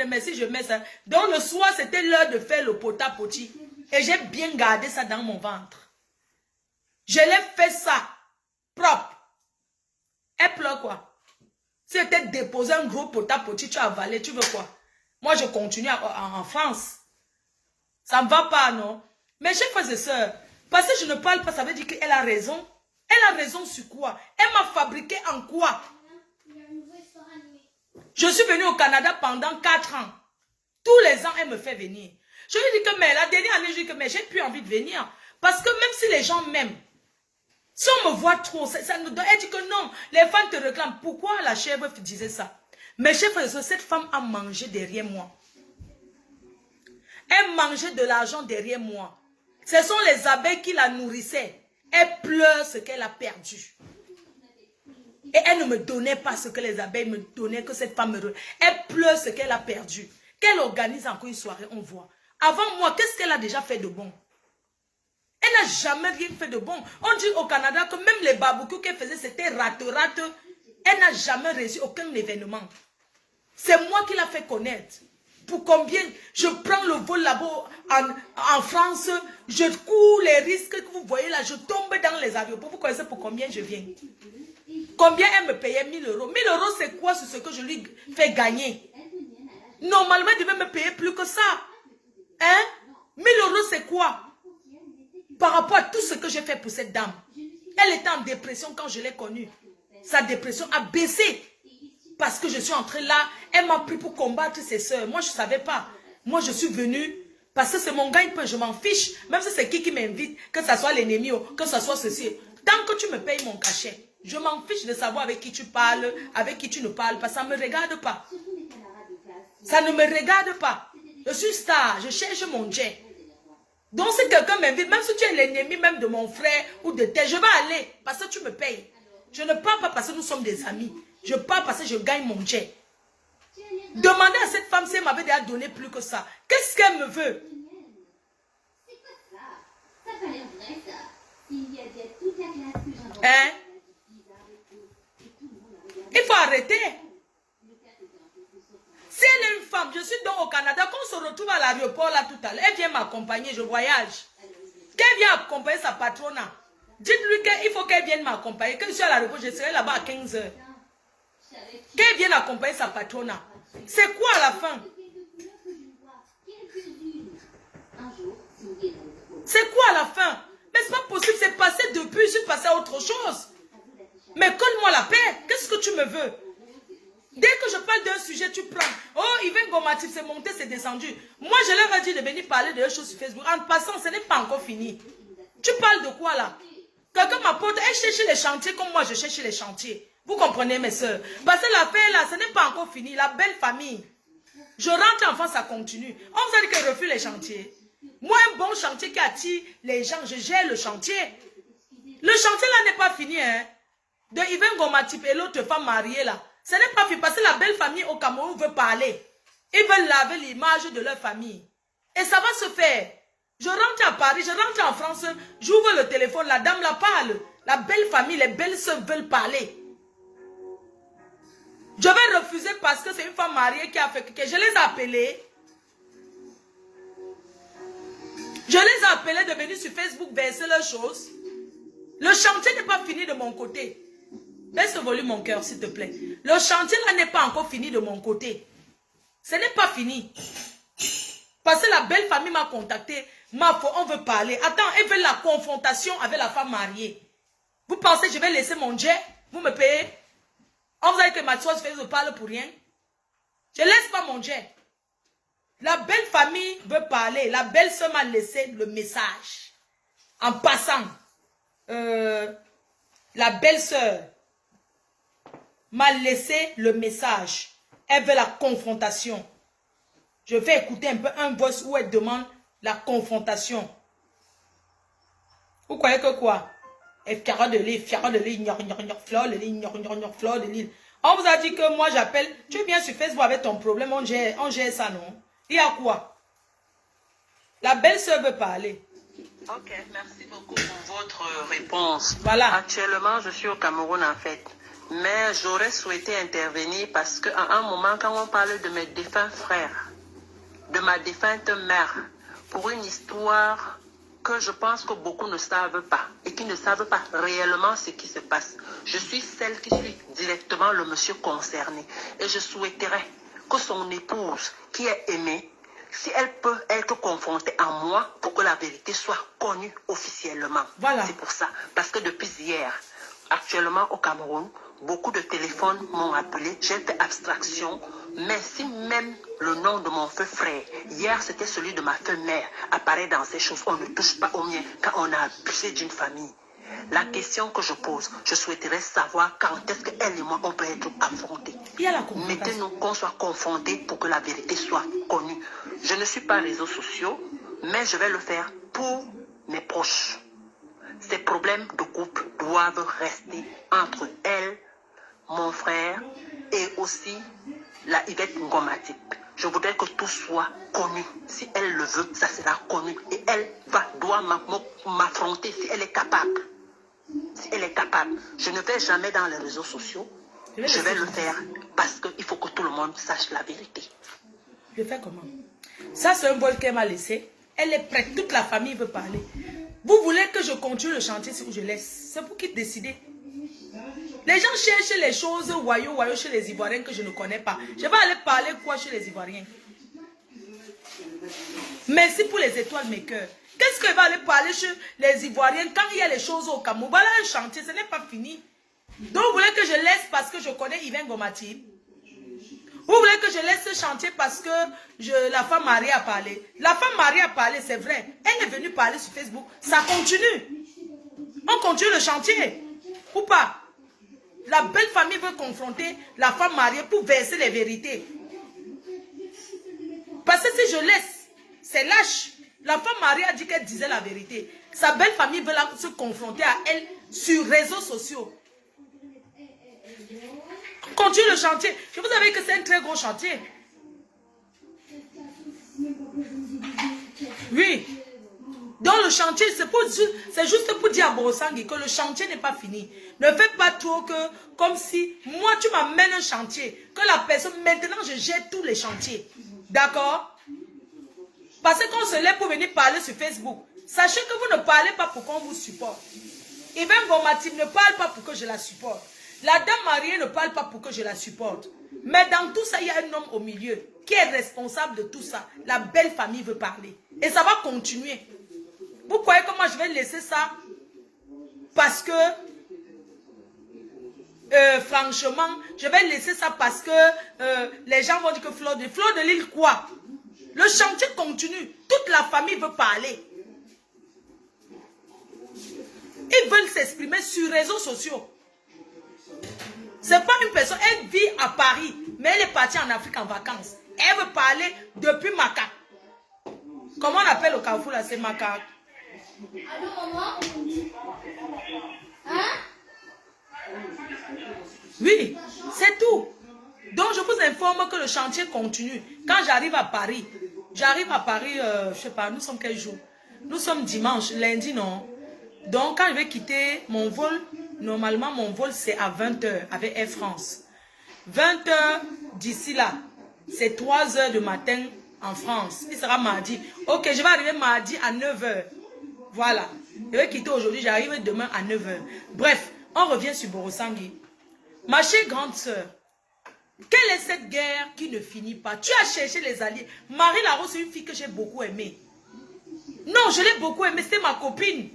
mais si je mets ça. Donc, le soir, c'était l'heure de faire le pota-poti. Et j'ai bien gardé ça dans mon ventre. Je l'ai fait ça. Propre. Elle pleure quoi? Si elle t'a déposé un gros pota-poti, tu as avalé, tu veux quoi? Moi, je continue en France. Ça ne va pas, non? Mais chers frères et sœurs, parce que je ne parle pas, ça veut dire qu'elle a raison. Elle a raison sur quoi? Elle m'a fabriqué en quoi? Je suis venue au Canada pendant 4 ans. Tous les ans, elle me fait venir. Je lui dis que, mais la dernière année, je lui dis que, mais j'ai plus envie de venir. Parce que même si les gens m'aiment, si on me voit trop, ça nous donne. Elle dit que non, les femmes te réclament. Pourquoi la chèvre disait ça? Mais chef, cette femme a mangé derrière moi. Elle mangeait de l'argent derrière moi. Ce sont les abeilles qui la nourrissaient. Elle pleure ce qu'elle a perdu. Et elle ne me donnait pas ce que les abeilles me donnaient, que cette femme me... Elle pleure ce qu'elle a perdu. Qu'elle organise encore une soirée, on voit. Avant moi, qu'est-ce qu'elle a déjà fait de bon? Elle n'a jamais rien fait de bon. On dit au Canada que même les barbecues qu'elle faisait, c'était rate. Elle n'a jamais réussi aucun événement. C'est moi qui l'a fait connaître. Pour combien je prends le vol là-bas en France, je cours les risques que vous voyez là, je tombe dans les avions. Vous connaissez pour combien je viens? Combien elle me payait? 1000 euros. 1000 euros, c'est quoi sur ce que je lui fais gagner? Normalement, elle devait me payer plus que ça. Hein? 1000 euros, c'est quoi? Par rapport à tout ce que j'ai fait pour cette dame. Elle était en dépression quand je l'ai connue. Sa dépression a baissé. Parce que je suis entrée là, elle m'a pris pour combattre ses soeurs. Moi, je ne savais pas. Moi, je suis venue parce que c'est mon gagne-pain, je m'en fiche. Même si c'est qui m'invite, que ce soit l'ennemi, que ce soit ceci. Tant que tu me payes mon cachet, je m'en fiche de savoir avec qui tu parles, avec qui tu ne parles pas. Ça ne me regarde pas. Ça ne me regarde pas. Je suis star, je cherche mon jet. Donc si quelqu'un m'invite, même si tu es l'ennemi même de mon frère ou de tes, je vais aller parce que tu me payes. Je ne pars pas parce que nous sommes des amis. Je pars parce que je gagne mon jet. Demandez à cette femme si elle m'avait déjà donné plus que ça. Qu'est-ce qu'elle me veut? Hein? Il faut arrêter. Si elle est une femme, je suis donc au Canada, quand on se retrouve à l'aéroport là tout à l'heure, elle vient m'accompagner, je voyage. Qu'elle vienne accompagner sa patrona. Dites-lui qu'il faut qu'elle vienne m'accompagner. Quand je suis à l'aéroport, je serai là-bas à 15 h. Qu'elle vienne accompagner sa patrona. C'est quoi à la fin? C'est quoi à la fin? Mais c'est pas possible, c'est passé depuis, je suis passé à autre chose. Mais colle-moi la paix, qu'est-ce que tu me veux? Dès que je parle d'un sujet, tu prends. Oh, Yvain Gomatif, c'est monté, c'est descendu. Moi, je leur ai dit de venir parler de choses sur Facebook. En passant, ce n'est pas encore fini. Tu parles de quoi là? Quelqu'un m'apporte, elle cherche les chantiers comme moi, je cherche les chantiers. Vous comprenez, mes soeurs? Parce que l'affaire là, ce n'est pas encore fini. La belle famille. Je rentre en France, ça continue. On vous a dit qu'elle refuse les chantiers. Moi, un bon chantier qui attire les gens, je gère le chantier. Le chantier là n'est pas fini, hein. De Yvain Gomatip et l'autre femme mariée là. Ce n'est pas fini parce que la belle famille au Cameroun veut parler. Ils veulent laver l'image de leur famille. Et ça va se faire. Je rentre à Paris, je rentre en France, j'ouvre le téléphone, la dame la parle. La belle famille, les belles sœurs veulent parler. Je vais refuser parce que c'est une femme mariée qui a fait que je les ai appelés. Je les ai appelés de venir sur Facebook verser leurs choses. Le chantier n'est pas fini de mon côté. Baisse le volume mon cœur, s'il te plaît. Le chantier là n'est pas encore fini de mon côté. Ce n'est pas fini. Parce que la belle famille m'a contacté. On veut parler. Attends, elle veut la confrontation avec la femme mariée. Vous pensez que je vais laisser mon jet? Vous me payez? On vous a dit que ma soeur ne parle pour rien. Je ne laisse pas mon jet. La belle famille veut parler. La belle soeur m'a laissé le message. En passant, la belle soeur m'a laissé le message. Elle veut la confrontation. Je vais écouter un peu un voice où elle demande la confrontation. Vous croyez que quoi? Fiara de l'île, fleur de l'île, fleur de l'île. On vous a dit que moi j'appelle. Tu viens sur Facebook avec ton problème, on gère ça, non? Il y a quoi? La belle-sœur veut parler. Ok, merci beaucoup pour votre réponse. Voilà. Actuellement, je suis au Cameroun en fait. Mais j'aurais souhaité intervenir parce qu'à un moment, quand on parle de mes défunts frères, de ma défunte mère, pour une histoire que je pense que beaucoup ne savent pas et qui ne savent pas réellement ce qui se passe. Je suis celle qui suit directement le monsieur concerné et je souhaiterais que son épouse, qui est aimée, si elle peut être confrontée à moi pour que la vérité soit connue officiellement. Voilà. C'est pour ça. Parce que depuis hier, actuellement au Cameroun, beaucoup de téléphones m'ont appelé. J'ai fait abstraction. Mais si même le nom de mon feu frère, hier c'était celui de ma feu mère, apparaît dans ces choses, on ne touche pas au mien quand on a abusé d'une famille. La question que je pose, je souhaiterais savoir quand est-ce qu'elle et moi on peut être affrontés. Mettez-nous qu'on soit confrontés pour que la vérité soit connue. Je ne suis pas réseaux sociaux, mais je vais le faire pour mes proches. Ces problèmes de couple doivent rester entre elle, mon frère et aussi la Yvette Ngomatip. Je voudrais que tout soit connu. Si elle le veut, ça sera connu. Et elle doit m'affronter si elle est capable. Si elle est capable. Je ne vais jamais dans les réseaux sociaux. Je vais le faire parce qu'il faut que tout le monde sache la vérité. Je fais comment? Ça, c'est un vol qu'elle m'a laissé. Elle est prête. Toute la famille veut parler. Vous voulez que je continue le chantier si je laisse? C'est vous qui décidez. Les gens cherchent les choses voyous chez les Ivoiriens que je ne connais pas. Je vais aller parler quoi chez les Ivoiriens? Merci pour les étoiles, mes cœurs. Qu'est-ce que va aller parler chez les Ivoiriens quand il y a les choses au Cameroun? Voilà un chantier, ce n'est pas fini. Donc vous voulez que je laisse parce que je connais Yvain Gomatip? Vous voulez que je laisse ce chantier parce que la femme mariée a parlé? La femme mariée a parlé, c'est vrai. Elle est venue parler sur Facebook. Ça continue. On continue le chantier. Ou pas? La belle famille veut confronter la femme mariée pour verser les vérités. Parce que si je laisse, c'est lâche. La femme mariée a dit qu'elle disait la vérité. Sa belle famille veut se confronter à elle sur les réseaux sociaux. On continue le chantier. Je vous avais dit que c'est un très gros chantier. Oui. Donc le chantier, c'est juste pour dire à Borosangi que le chantier n'est pas fini. Ne fais pas trop que, comme si, moi tu m'amènes un chantier, que la personne, maintenant je gère tous les chantiers. D'accord? Parce qu'on se lève pour venir parler sur Facebook. Sachez que vous ne parlez pas pour qu'on vous supporte. Yvain Gomatib ne parle pas pour que je la supporte. La dame mariée ne parle pas pour que je la supporte. Mais dans tout ça, il y a un homme au milieu qui est responsable de tout ça. La belle famille veut parler. Et ça va continuer. Vous croyez que moi je vais laisser ça? Parce que, franchement, je vais laisser ça parce que les gens vont dire que Fleur de Lille quoi? Le chantier continue. Toute la famille veut parler. Ils veulent s'exprimer sur les réseaux sociaux. C'est pas une personne, elle vit à Paris, mais elle est partie en Afrique en vacances. Elle veut parler depuis Maca. Comment on appelle au Carrefour là? C'est Maca. Allô, maman? Hein? Oui, c'est tout. Donc je vous informe que le chantier continue. Quand j'arrive à Paris, je sais pas, nous sommes quel jour? Nous sommes dimanche, lundi non. Donc quand je vais quitter mon vol, normalement mon vol c'est à 20 h avec Air France. 20 h d'ici là, c'est 3 h du matin en France. Il sera mardi. Ok, je vais arriver mardi à 9 h. Voilà. Je vais quitter aujourd'hui, j'arrive demain à 9 h. Bref, on revient sur Borosangi. Ma chère grande soeur, quelle est cette guerre qui ne finit pas? Tu as cherché les alliés. Marie Larose, c'est une fille que j'ai beaucoup aimée. Non, je l'ai beaucoup aimée, c'était ma copine.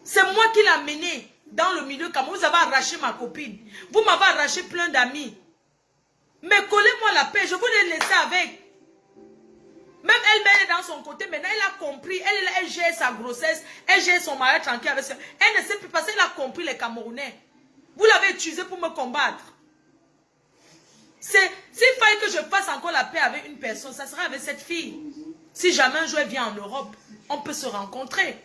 C'est moi qui l'ai amenée dans le milieu Cameroun. Vous avez arraché ma copine. Vous m'avez arraché plein d'amis. Mais collez-moi la paix, je vous l'ai laissé avec. Même elle est dans son côté, maintenant elle a compris. Elle gère sa grossesse, elle gère son mariage tranquille avec ça. Elle ne sait plus parce qu'elle a compris les Camerounais. Vous l'avez utilisé pour me combattre. S'il fallait que je fasse encore la paix avec une personne, ça sera avec cette fille. Si jamais un jour elle vient en Europe, on peut se rencontrer.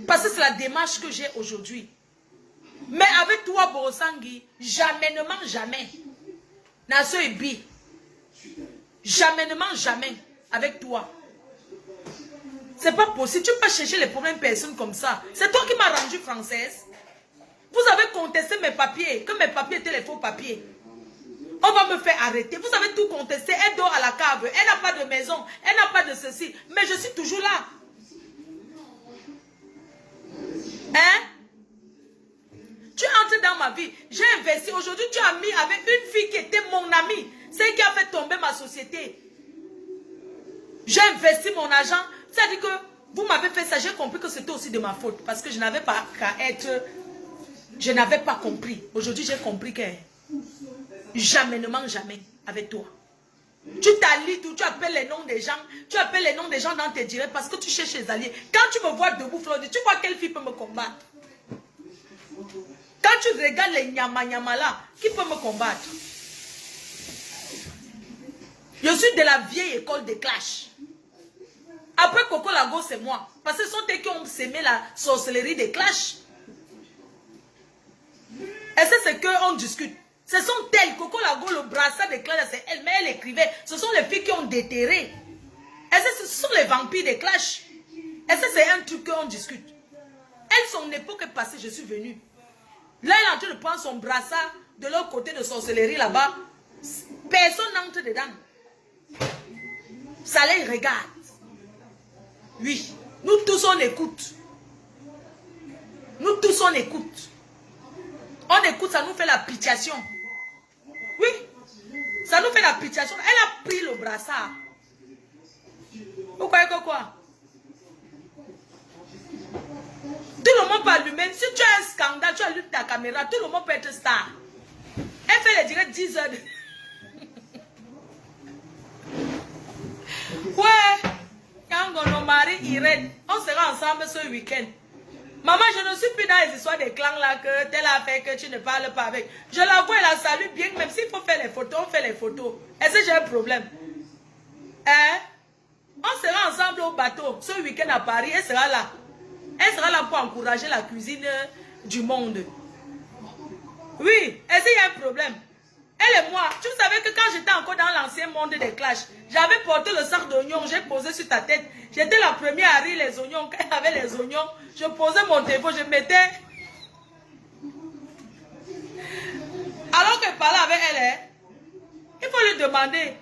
Parce que c'est la démarche que j'ai aujourd'hui. Mais avec toi, Borosangi, jamais, ne mens jamais. Nassau et Bi. Jamais, ne mens jamais avec toi. C'est pas possible. Tu peux pas chercher les problèmes personnes comme ça. C'est toi qui m'as rendue française. Vous avez contesté mes papiers, que mes papiers étaient les faux papiers. On va me faire arrêter. Vous avez tout contesté. Elle dort à la cave. Elle n'a pas de maison. Elle n'a pas de ceci. Mais je suis toujours là. Hein? Tu es entré dans ma vie. J'ai investi. Aujourd'hui, tu as mis avec une fille qui était mon amie. Celle qui a fait tomber ma société. J'ai investi mon argent. C'est-à-dire que vous m'avez fait ça. J'ai compris que c'était aussi de ma faute. Parce que je n'avais pas qu'à être... Je n'avais pas compris. Aujourd'hui, j'ai compris que... Jamais, ne mens jamais avec toi. Tu t'allies tout, tu appelles les noms des gens. Tu appelles les noms des gens dans tes directs parce que tu cherches les alliés. Quand tu me vois debout, Floride, tu vois quelle fille peut me combattre? Quand tu regardes les nyama là, qui peut me combattre? Je suis de la vieille école de clash. Après Coco Lago, c'est moi. Parce que ce sont eux qui ont sémé la sorcellerie des clashs. Et c'est ce qu'on discute. Ce sont elles, Coco Lago, le brassard de clash, c'est elle, mais elle écrivait. Ce sont les filles qui ont déterré. Et ce sont les vampires des clashs. Et ça, c'est un truc qu'on discute. Elle, son époque est passée, je suis venue. Là, elle est en train de prendre son brassard de l'autre côté de sorcellerie là-bas. Personne n'entre dedans. Ça les regarde. Oui, nous tous on écoute. Nous tous on écoute. On écoute, ça nous fait la pitiation. Oui, ça nous fait la pitiation. Elle a pris le brassard. Vous croyez que quoi? Tout le monde peut allumer. Si tu as un scandale, tu allumes ta caméra, tout le monde peut être star. Elle fait les directs 10 heures. Ouais, quand on marie Irène, on sera ensemble ce week-end. Maman, je ne suis plus dans les histoires des clans là que tel a fait que tu ne parles pas avec. Je la vois, elle la salue bien, même s'il faut faire les photos, on fait les photos. Est-ce que j'ai un problème? Hein? On sera ensemble au bateau ce week-end à Paris, elle sera là. Elle sera là pour encourager la cuisine du monde. Oui, est-ce qu'il y a un problème? Elle et moi, tu savais que quand j'étais encore dans l'ancien monde des clashs, j'avais porté le sac d'oignons, j'ai posé sur ta tête. J'étais la première à rire les oignons. Quand il y avait les oignons, je posais mon téléphone, je mettais. Alors que je parlais avec elle, hein, il faut lui demander.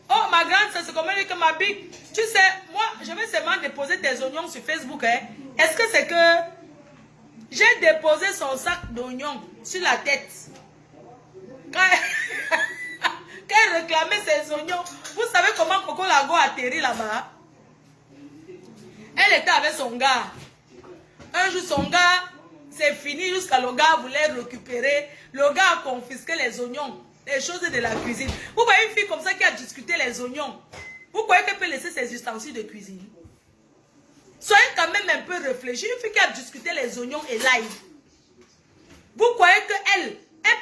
Oh, ma grande, c'est comment elle dit que ma big. Tu sais, moi, je vais seulement déposer tes oignons sur Facebook. Hein. Est-ce que c'est que j'ai déposé son sac d'oignons sur la tête? Quand elle réclamait ses oignons, vous savez comment Coco Lago atterrit là-bas? Elle était avec son gars. Un jour, son gars, c'est fini jusqu'à le gars voulait récupérer. Le gars a confisqué les oignons, les choses de la cuisine. Vous voyez une fille comme ça qui a discuté les oignons. Vous croyez qu'elle peut laisser ses ustensiles de cuisine? Soyez quand même un peu réfléchi. Une fille qui a discuté les oignons et l'ail. Vous croyez qu'elle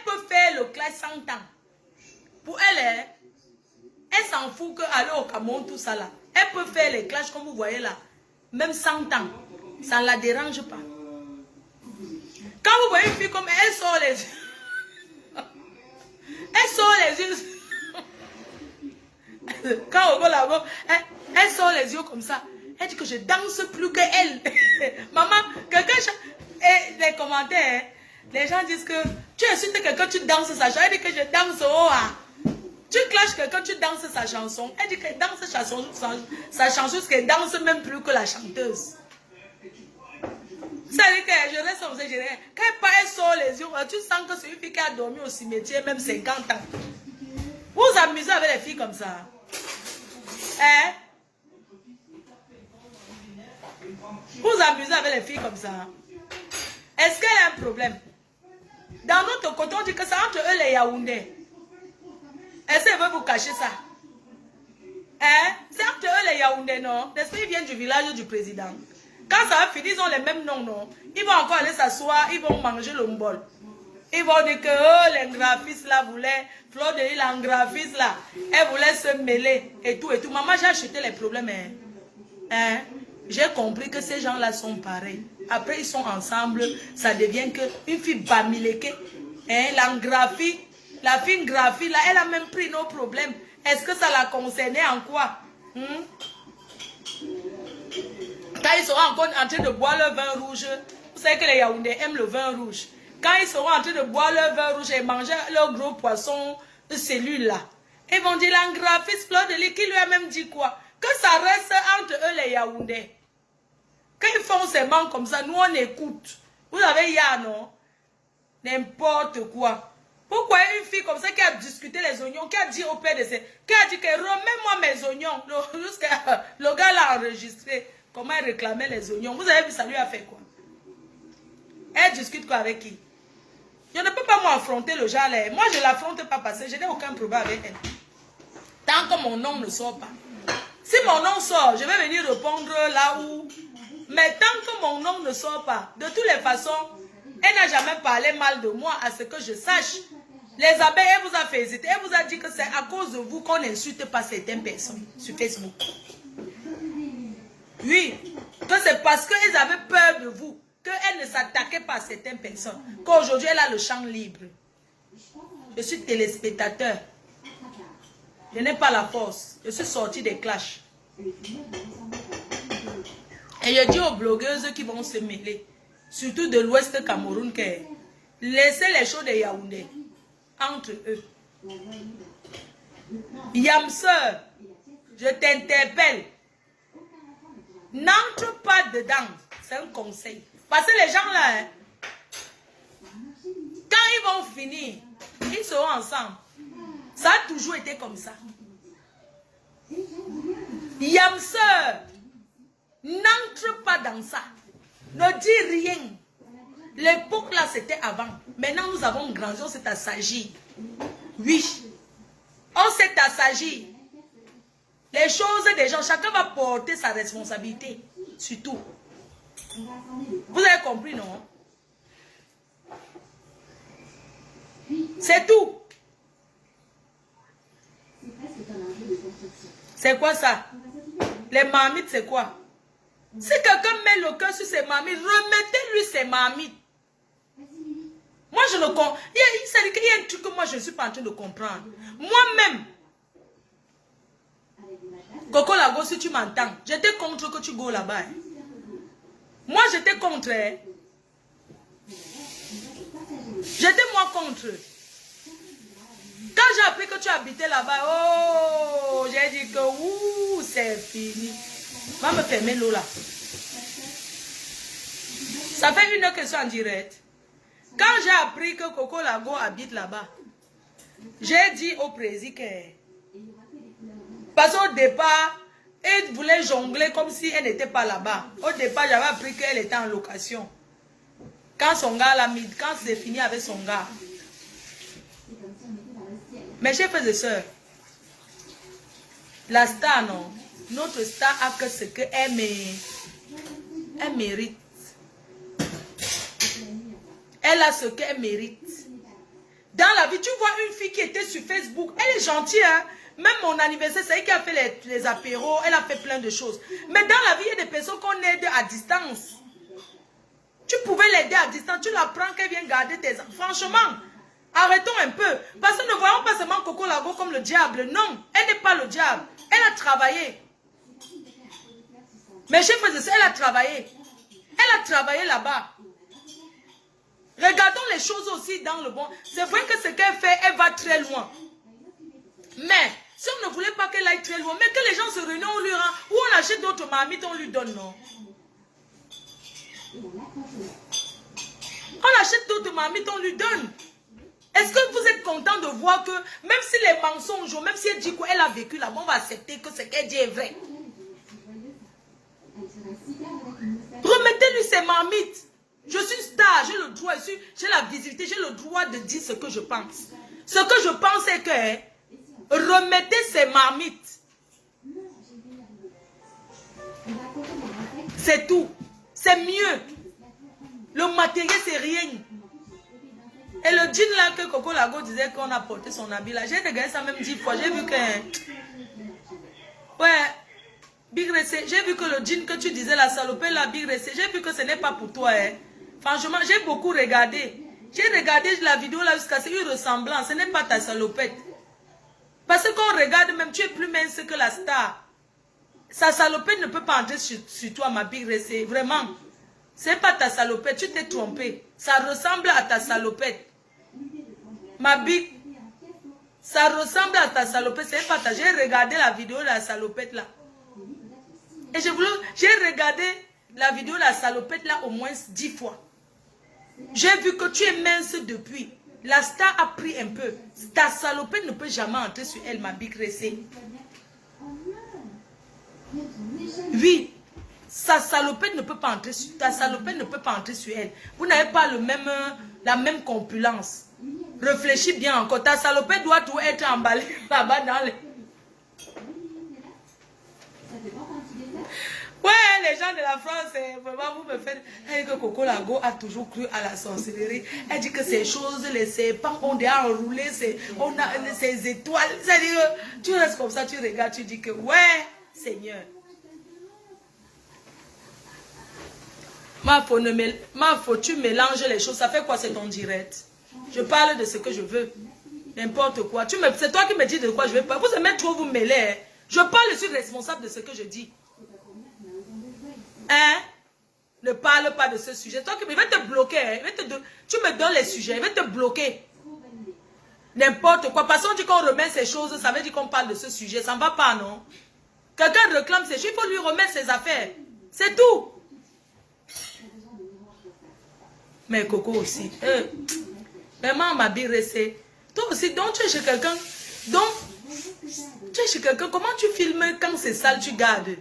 peut faire le clash 100 ans. Pour elle, elle s'en fout qu'aller au Cameroun, tout ça là. Elle peut faire les clashs comme vous voyez là. Même 100 ans. Ça ne la dérange pas. Quand vous voyez une fille comme elle sort les yeux. Elle sort les yeux. Quand on va là-bas, elle sort les yeux comme ça. Elle dit que je danse plus qu'elle. Maman, quelqu'un... Et les commentaires, les gens disent que tu insultes quelqu'un, tu danses sa chanson. Elle dit que je danse. Tu clashes quelqu'un, tu danses sa chanson. Elle dit qu'elle danse sa chanson, parce qu'elle danse même plus que la chanteuse. Ça veut dire que je reste comme ça, je reste. Quand elle sort les yeux, tu sens que c'est une fille qui a dormi au cimetière, même 50 ans. Vous vous amusez avec les filles comme ça? Hein? Vous vous amusez avec les filles comme ça? Est-ce qu'elle a un problème? Dans notre côté, on dit que c'est entre eux les Yaoundés. Est-ce qu'elle veut vous cacher ça? Hein? C'est entre eux les Yaoundés, non? N'est-ce qu'ils viennent du village du président? Quand ça va finir, ils ont les mêmes noms, non? Ils vont encore aller s'asseoir, ils vont manger le mbol. Ils vont dire que oh, les graphistes là voulaient, Fleur de l'île en graphiste là, elle voulait se mêler et tout et tout. Maman, j'ai acheté les problèmes. Hein? J'ai compris que ces gens-là sont pareils. Après, ils sont ensemble, ça devient que une fille bamileke, hein, la fille graphie là, elle a même pris nos problèmes. Est-ce que ça la concernait en quoi? Quand ils seront encore en train de boire le vin rouge, vous savez que les Yaoundés aiment le vin rouge. Quand ils seront en train de boire le vin rouge et manger leur gros poisson de celui-là, ils vont dire l'angraphiste Fleur de l'île qui lui a même dit quoi? Que ça reste entre eux les Yaoundés. Quand ils font ces manques comme ça, nous on écoute. Vous avez hier, non? N'importe quoi. Pourquoi une fille comme ça qui a discuté les oignons, qui a dit au père de ses... Qui a dit que remets-moi mes oignons. Le gars l'a enregistré. Comment il réclamait les oignons. Vous avez vu, ça lui a fait quoi? Elle discute quoi avec qui? Je ne peux pas m'affronter le genre là. Moi, je ne l'affronte pas parce que je n'ai aucun problème avec elle. Tant que mon nom ne sort pas. Si mon nom sort, je vais venir répondre là où... Mais tant que mon nom ne sort pas, de toutes les façons, elle n'a jamais parlé mal de moi à ce que je sache. Les abeilles, elle vous a fait hésiter. Elle vous a dit que c'est à cause de vous qu'on n'insulte pas certaines personnes sur Facebook. Oui, que c'est parce qu'elles avaient peur de vous, qu'elles ne s'attaquaient pas à certaines personnes, qu'aujourd'hui elle a le champ libre. Je suis téléspectateur. Je n'ai pas la force. Je suis sortie des clashs. Et je dis aux blogueuses qui vont se mêler, surtout de l'Ouest Cameroun, que laissez les choses de Yaoundé entre eux. Yamseur, je t'interpelle. N'entre pas dedans. C'est un conseil. Parce que les gens là, quand ils vont finir, ils seront ensemble. Ça a toujours été comme ça. Yamseur, n'entre pas dans ça. Ne dis rien. L'époque là, c'était avant. Maintenant, nous avons grandi, on s'est assagi. Oui. On s'est assagi. Les choses des gens, chacun va porter sa responsabilité. Surtout. Vous avez compris, non? C'est tout. C'est quoi ça? Les marmites, c'est quoi? Si quelqu'un met le cœur sur ses marmites, remettez-lui ses marmites. Moi, je ne comprends. Il y a un truc que moi, je ne suis pas en train de comprendre. Moi-même, Coco Lago, si tu m'entends, j'étais contre que tu go là-bas. Hein. Moi, j'étais contre. Hein. J'étais moi contre. Quand j'ai appris que tu habitais là-bas, oh, j'ai dit que c'est fini. Va me fermer l'eau là. Ça fait 1 heure que je suis en direct. Quand j'ai appris que Coco Lago habite là-bas, j'ai dit au président que... Parce qu'au départ, elle voulait jongler comme si elle n'était pas là-bas. Au départ, j'avais appris qu'elle était en location. Quand son gars l'a mis, quand c'est fini avec son gars. Mes chers frères et sœurs, la star, non. Notre star a que ce qu'elle mérite. Elle a ce qu'elle mérite. Dans la vie, tu vois une fille qui était sur Facebook, elle est gentille, hein? Même mon anniversaire, c'est elle qui a fait les apéros, elle a fait plein de choses. Mais dans la vie, il y a des personnes qu'on aide à distance. Tu pouvais l'aider à distance, tu la prends qu'elle vienne garder tes enfants. Franchement, arrêtons un peu. Parce que ne voyons pas seulement Coco Lago comme le diable. Non, elle n'est pas le diable. Elle a travaillé. Mes chers frères et sœurs, elle a travaillé. Elle a travaillé là-bas. Regardons les choses aussi dans le bon. C'est vrai que ce qu'elle fait, elle va très loin. Mais, si on ne voulait pas qu'elle aille très loin, mais que les gens se réunissent, on lui rend, ou on achète d'autres marmites, on lui donne, non. On achète d'autres marmites, on lui donne. Est-ce que vous êtes content de voir que, même si les mensonges, même si elle dit qu'elle a vécu là-bas, on va accepter que ce qu'elle dit est vrai. Remettez-lui ses marmites. Je suis star, j'ai le droit, j'ai la visibilité, j'ai le droit de dire ce que je pense. Ce que je pense est que remettez ses marmites. C'est tout. C'est mieux. Le matériel, c'est rien. Et le jean là que Coco Lago disait qu'on a porté son habit là, j'ai regardé ça même 10 fois. J'ai vu que... Ouais. Big Ressé, j'ai vu que le jean que tu disais, la salopée là, Big Ressé, j'ai vu que ce n'est pas pour toi. Hein. Franchement, j'ai beaucoup regardé. J'ai regardé la vidéo là jusqu'à ce qu'il ressemblant. Ce n'est pas ta salopette. Parce que quand on regarde même, tu es plus mince que la star. Sa salopette ne peut pas entrer sur toi, ma Big Ressé. Vraiment. Ce n'est pas ta salopette. Tu t'es trompé. Ça ressemble à ta salopette. Ma Big. Ça ressemble à ta salopette. Ce n'est pas ta. J'ai regardé la vidéo de la salopette là. Et j'ai regardé la vidéo de la salopette là au moins 10 fois. J'ai vu que tu es mince depuis. La star a pris un peu. Ta salopette ne peut jamais entrer sur elle, ma Big Ressé. Oui. Sa salopette ne peut pas entrer sur ta salopette ne peut pas entrer sur elle. Vous n'avez pas la même compulence. Réfléchis bien encore. Ta salopette doit tout être emballée là-bas dans les... Ouais, les gens de la France, vraiment, vous me faites... Elle dit que Coco Lago a toujours cru à la sorcellerie. Elle dit que ces choses, les serpents, on a enroulé, on a ces étoiles. C'est-à-dire, tu restes comme ça, tu regardes, tu dis que, ouais, Seigneur. Ma faut, tu mélanges les choses. Ça fait quoi, c'est ton direct? Je parle de ce que je veux. N'importe quoi. C'est toi qui me dis de quoi je veux pas. Vous aimez trop vous mêler. Hein? Je parle, je suis responsable de ce que je dis. Hein? Ne parle pas de ce sujet. Toi, il va te bloquer. Hein? Tu me donnes les sujets. Il va te bloquer. N'importe quoi. Parce qu'on dit qu'on remet ces choses, ça veut dire qu'on parle de ce sujet. Ça ne va pas, non? Quelqu'un réclame ses choses, il faut lui remettre ses affaires. C'est tout. Mais Coco aussi. Vraiment, ma Big Ressé. Toi aussi, donc tu es chez quelqu'un. Donc, tu es chez quelqu'un. Comment tu filmes quand c'est sale, tu gardes?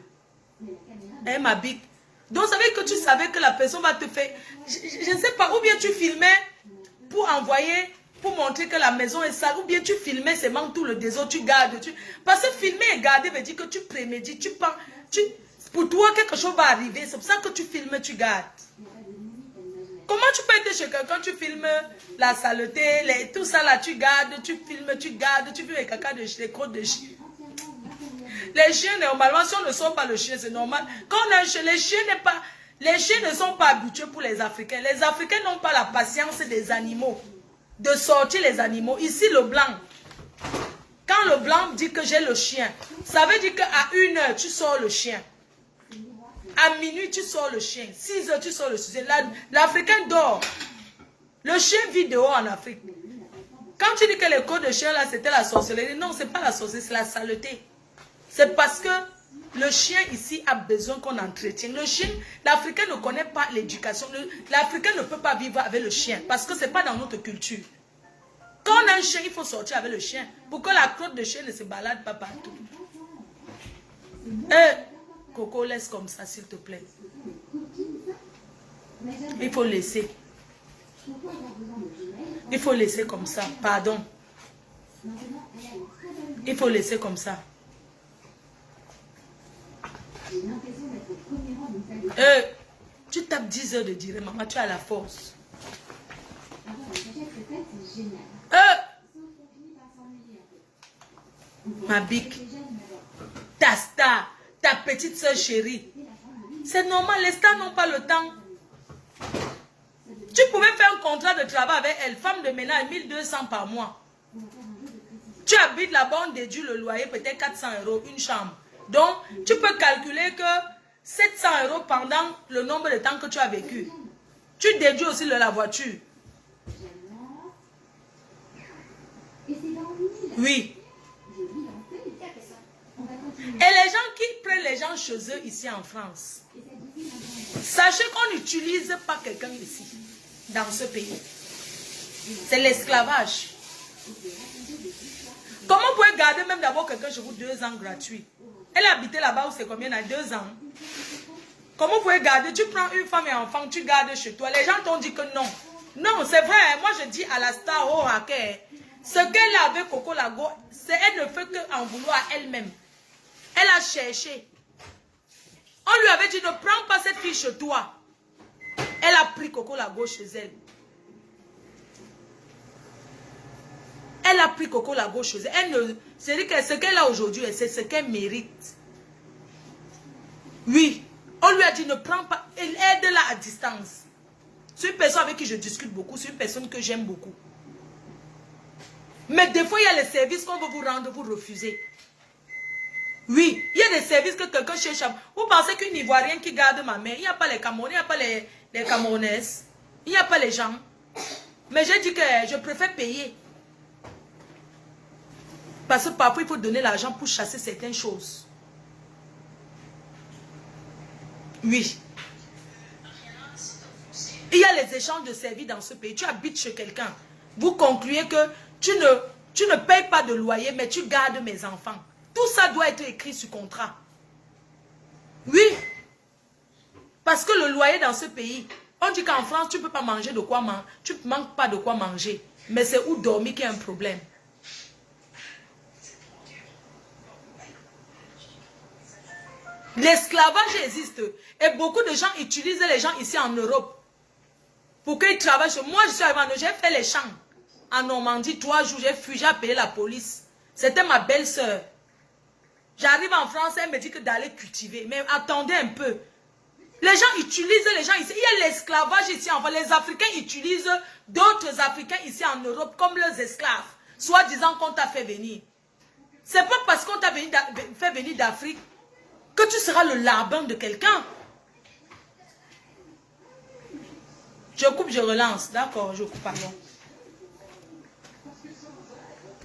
Hein, ma Big. Donc, ça veut dire que tu savais que la personne va te faire... Je ne sais pas. Ou bien tu filmais pour envoyer, pour montrer que la maison est sale. Ou bien tu filmais seulement tout le désordre, tu gardes. Parce que filmer et garder veut dire que tu prémédites. Pour toi, quelque chose va arriver. C'est pour ça que tu filmes, tu gardes. Comment tu peux être chez quelqu'un, tu filmes la saleté, tout ça là, tu gardes, tu filmes, tu gardes, tu filmes les caca les crottes de chien. Les chiens, normalement, si on ne sort pas le chien, c'est normal. Quand on a un chien, les chiens n'est pas... Les chiens ne sont pas habitués pour les Africains. Les Africains n'ont pas la patience des animaux. De sortir les animaux. Ici, le blanc. Quand le blanc dit que j'ai le chien, ça veut dire qu'à 1h, tu sors le chien. À minuit, tu sors le chien. 6h, tu sors le chien. L'Africain dort. Le chien vit dehors en Afrique. Quand tu dis que les codes de chien, là, c'était la sorcellerie. Non, ce n'est pas la sorcellerie, c'est la saleté. C'est parce que le chien ici a besoin qu'on entretienne. Le chien, l'Africain ne connaît pas l'éducation. L'Africain ne peut pas vivre avec le chien parce que ce n'est pas dans notre culture. Quand on a un chien, il faut sortir avec le chien pour que la crotte de chien ne se balade pas partout. Coco, laisse comme ça, s'il te plaît. Il faut laisser. Il faut laisser comme ça. Pardon. Il faut laisser comme ça. Tu tapes 10 heures de durée, maman, tu as la force. Ma bique, ta star, ta petite soeur chérie. C'est normal, les stars n'ont pas le temps. Tu pouvais faire un contrat de travail avec elle, femme de ménage, 1200 par mois. Tu habites là-bas, on déduit le loyer, peut-être 400 €, une chambre. Donc, tu peux calculer que 700 € pendant le nombre de temps que tu as vécu. Tu déduis aussi de la voiture. Oui. Et les gens qui prennent les gens chez eux ici en France, sachez qu'on n'utilise pas quelqu'un ici, dans ce pays. C'est l'esclavage. Comment vous pouvez garder même d'abord quelqu'un chez vous 2 ans gratuit? Elle habitait là-bas où c'est combien? À 2 ans. Comment vous pouvez garder? Tu prends une femme et un enfant, tu gardes chez toi. Les gens t'ont dit que non. Non, c'est vrai. Moi, je dis à la star, oh, ce qu'elle a avec Coco Lago, elle ne fait qu'en vouloir à elle-même. Elle a cherché. On lui avait dit, ne prends pas cette fille chez toi. Elle a pris Coco Lago chez elle. Elle a pris Coco Lago chez elle. C'est-à-dire que ce qu'elle a aujourd'hui, c'est ce qu'elle mérite. Oui. On lui a dit, ne prends pas. Elle aide-la à distance. C'est une personne avec qui je discute beaucoup. C'est une personne que j'aime beaucoup. Mais des fois, il y a les services qu'on veut vous rendre, vous refusez. Oui, il y a des services que quelqu'un cherche. Vous pensez qu'une Ivoirienne qui garde ma mère, il n'y a pas les Camerounais, il n'y a pas les Camerounaises, il n'y a pas les gens. Mais j'ai dit que je préfère payer. Parce que parfois, il faut donner l'argent pour chasser certaines choses. Oui. Il y a les échanges de services dans ce pays. Tu habites chez quelqu'un. Vous concluez que tu ne payes pas de loyer, mais tu gardes mes enfants. Tout ça doit être écrit sur contrat. Oui. Parce que le loyer dans ce pays, on dit qu'en France, tu ne peux pas manger de quoi manger. Tu ne manques pas de quoi manger. Mais c'est où dormir qu'il y a un problème. L'esclavage existe. Et beaucoup de gens utilisent les gens ici en Europe. Pour qu'ils travaillent. Moi, je suis arrivée en Europe, j'ai fait les champs. En Normandie, 3 jours, j'ai fui, j'ai appelé la police. C'était ma belle-sœur. J'arrive en France, elle me dit que d'aller cultiver. Mais attendez un peu. Les gens utilisent les gens ici. Il y a l'esclavage ici. Enfin, les Africains utilisent d'autres Africains ici en Europe comme leurs esclaves. Soit disant qu'on t'a fait venir. C'est pas parce qu'on t'a fait venir d'Afrique que tu seras le larbin de quelqu'un. Je coupe, je relance. D'accord, je coupe, pardon.